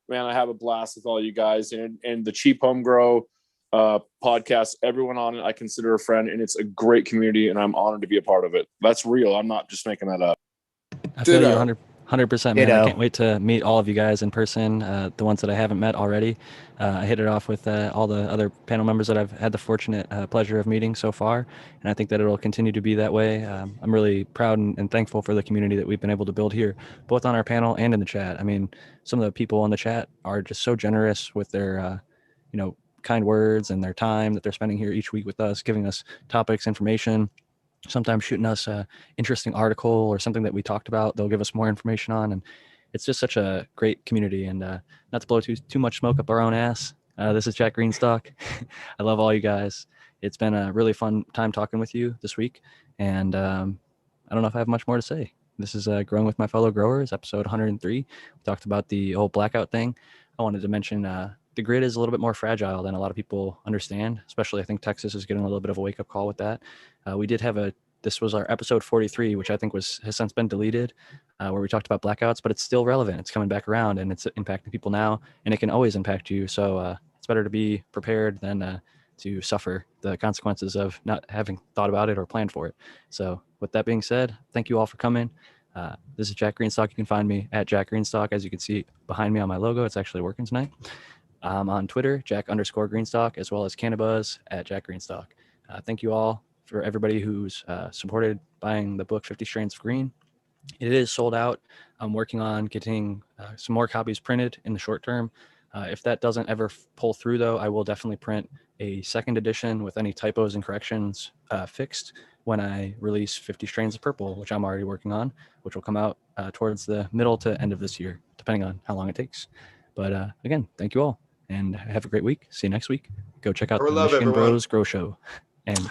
man, I have a blast with all you guys, and the cheap home grow podcast. Everyone on it I consider a friend, and it's a great community, and I'm honored to be a part of it. That's real. I'm not just making that up. I feel you Ditto. 100%, man. I Ditto. can't wait to meet all of you guys in person, the ones that I haven't met already. I hit it off with all the other panel members that I've had the fortunate pleasure of meeting so far, and I think that it'll continue to be that way. I'm really proud and thankful for the community that we've been able to build here, both on our panel and in the chat. I mean, some of the people on the chat are just so generous with their, kind words and their time that they're spending here each week with us, giving us topics, information, sometimes shooting us a interesting article or something that we talked about. They'll give us more information on, and it's just such a great community. And not to blow too much smoke up our own ass, this is Jack Greenstock. I love all you guys. It's been a really fun time talking with you this week, and I don't know if I have much more to say. This is Growing with My Fellow Growers, episode 103. We talked about the whole blackout thing. I wanted to mention the grid is a little bit more fragile than a lot of people understand, especially I think Texas is getting a little bit of a wake-up call with that. We did have this was our episode 43, which I think has since been deleted, where we talked about blackouts, but it's still relevant. It's coming back around, and it's impacting people now, and it can always impact you. So it's better to be prepared than to suffer the consequences of not having thought about it or planned for it. So with that being said, thank you all for coming. This is Jack Greenstock. You can find me at Jack Greenstock. As you can see behind me on my logo, it's actually working tonight. On Twitter, Jack_Greenstock, as well as Cannabuzz at Jack Greenstock. Thank you all for everybody who's supported buying the book 50 Strains of Green. It is sold out. I'm working on getting some more copies printed in the short term. If that doesn't ever pull through, though, I will definitely print a second edition with any typos and corrections fixed when I release 50 Strains of Purple, which I'm already working on, which will come out towards the middle to end of this year, depending on how long it takes. But again, thank you all, and have a great week. See you next week. Go check out Our the love, Michigan everyone. Bros Grow Show.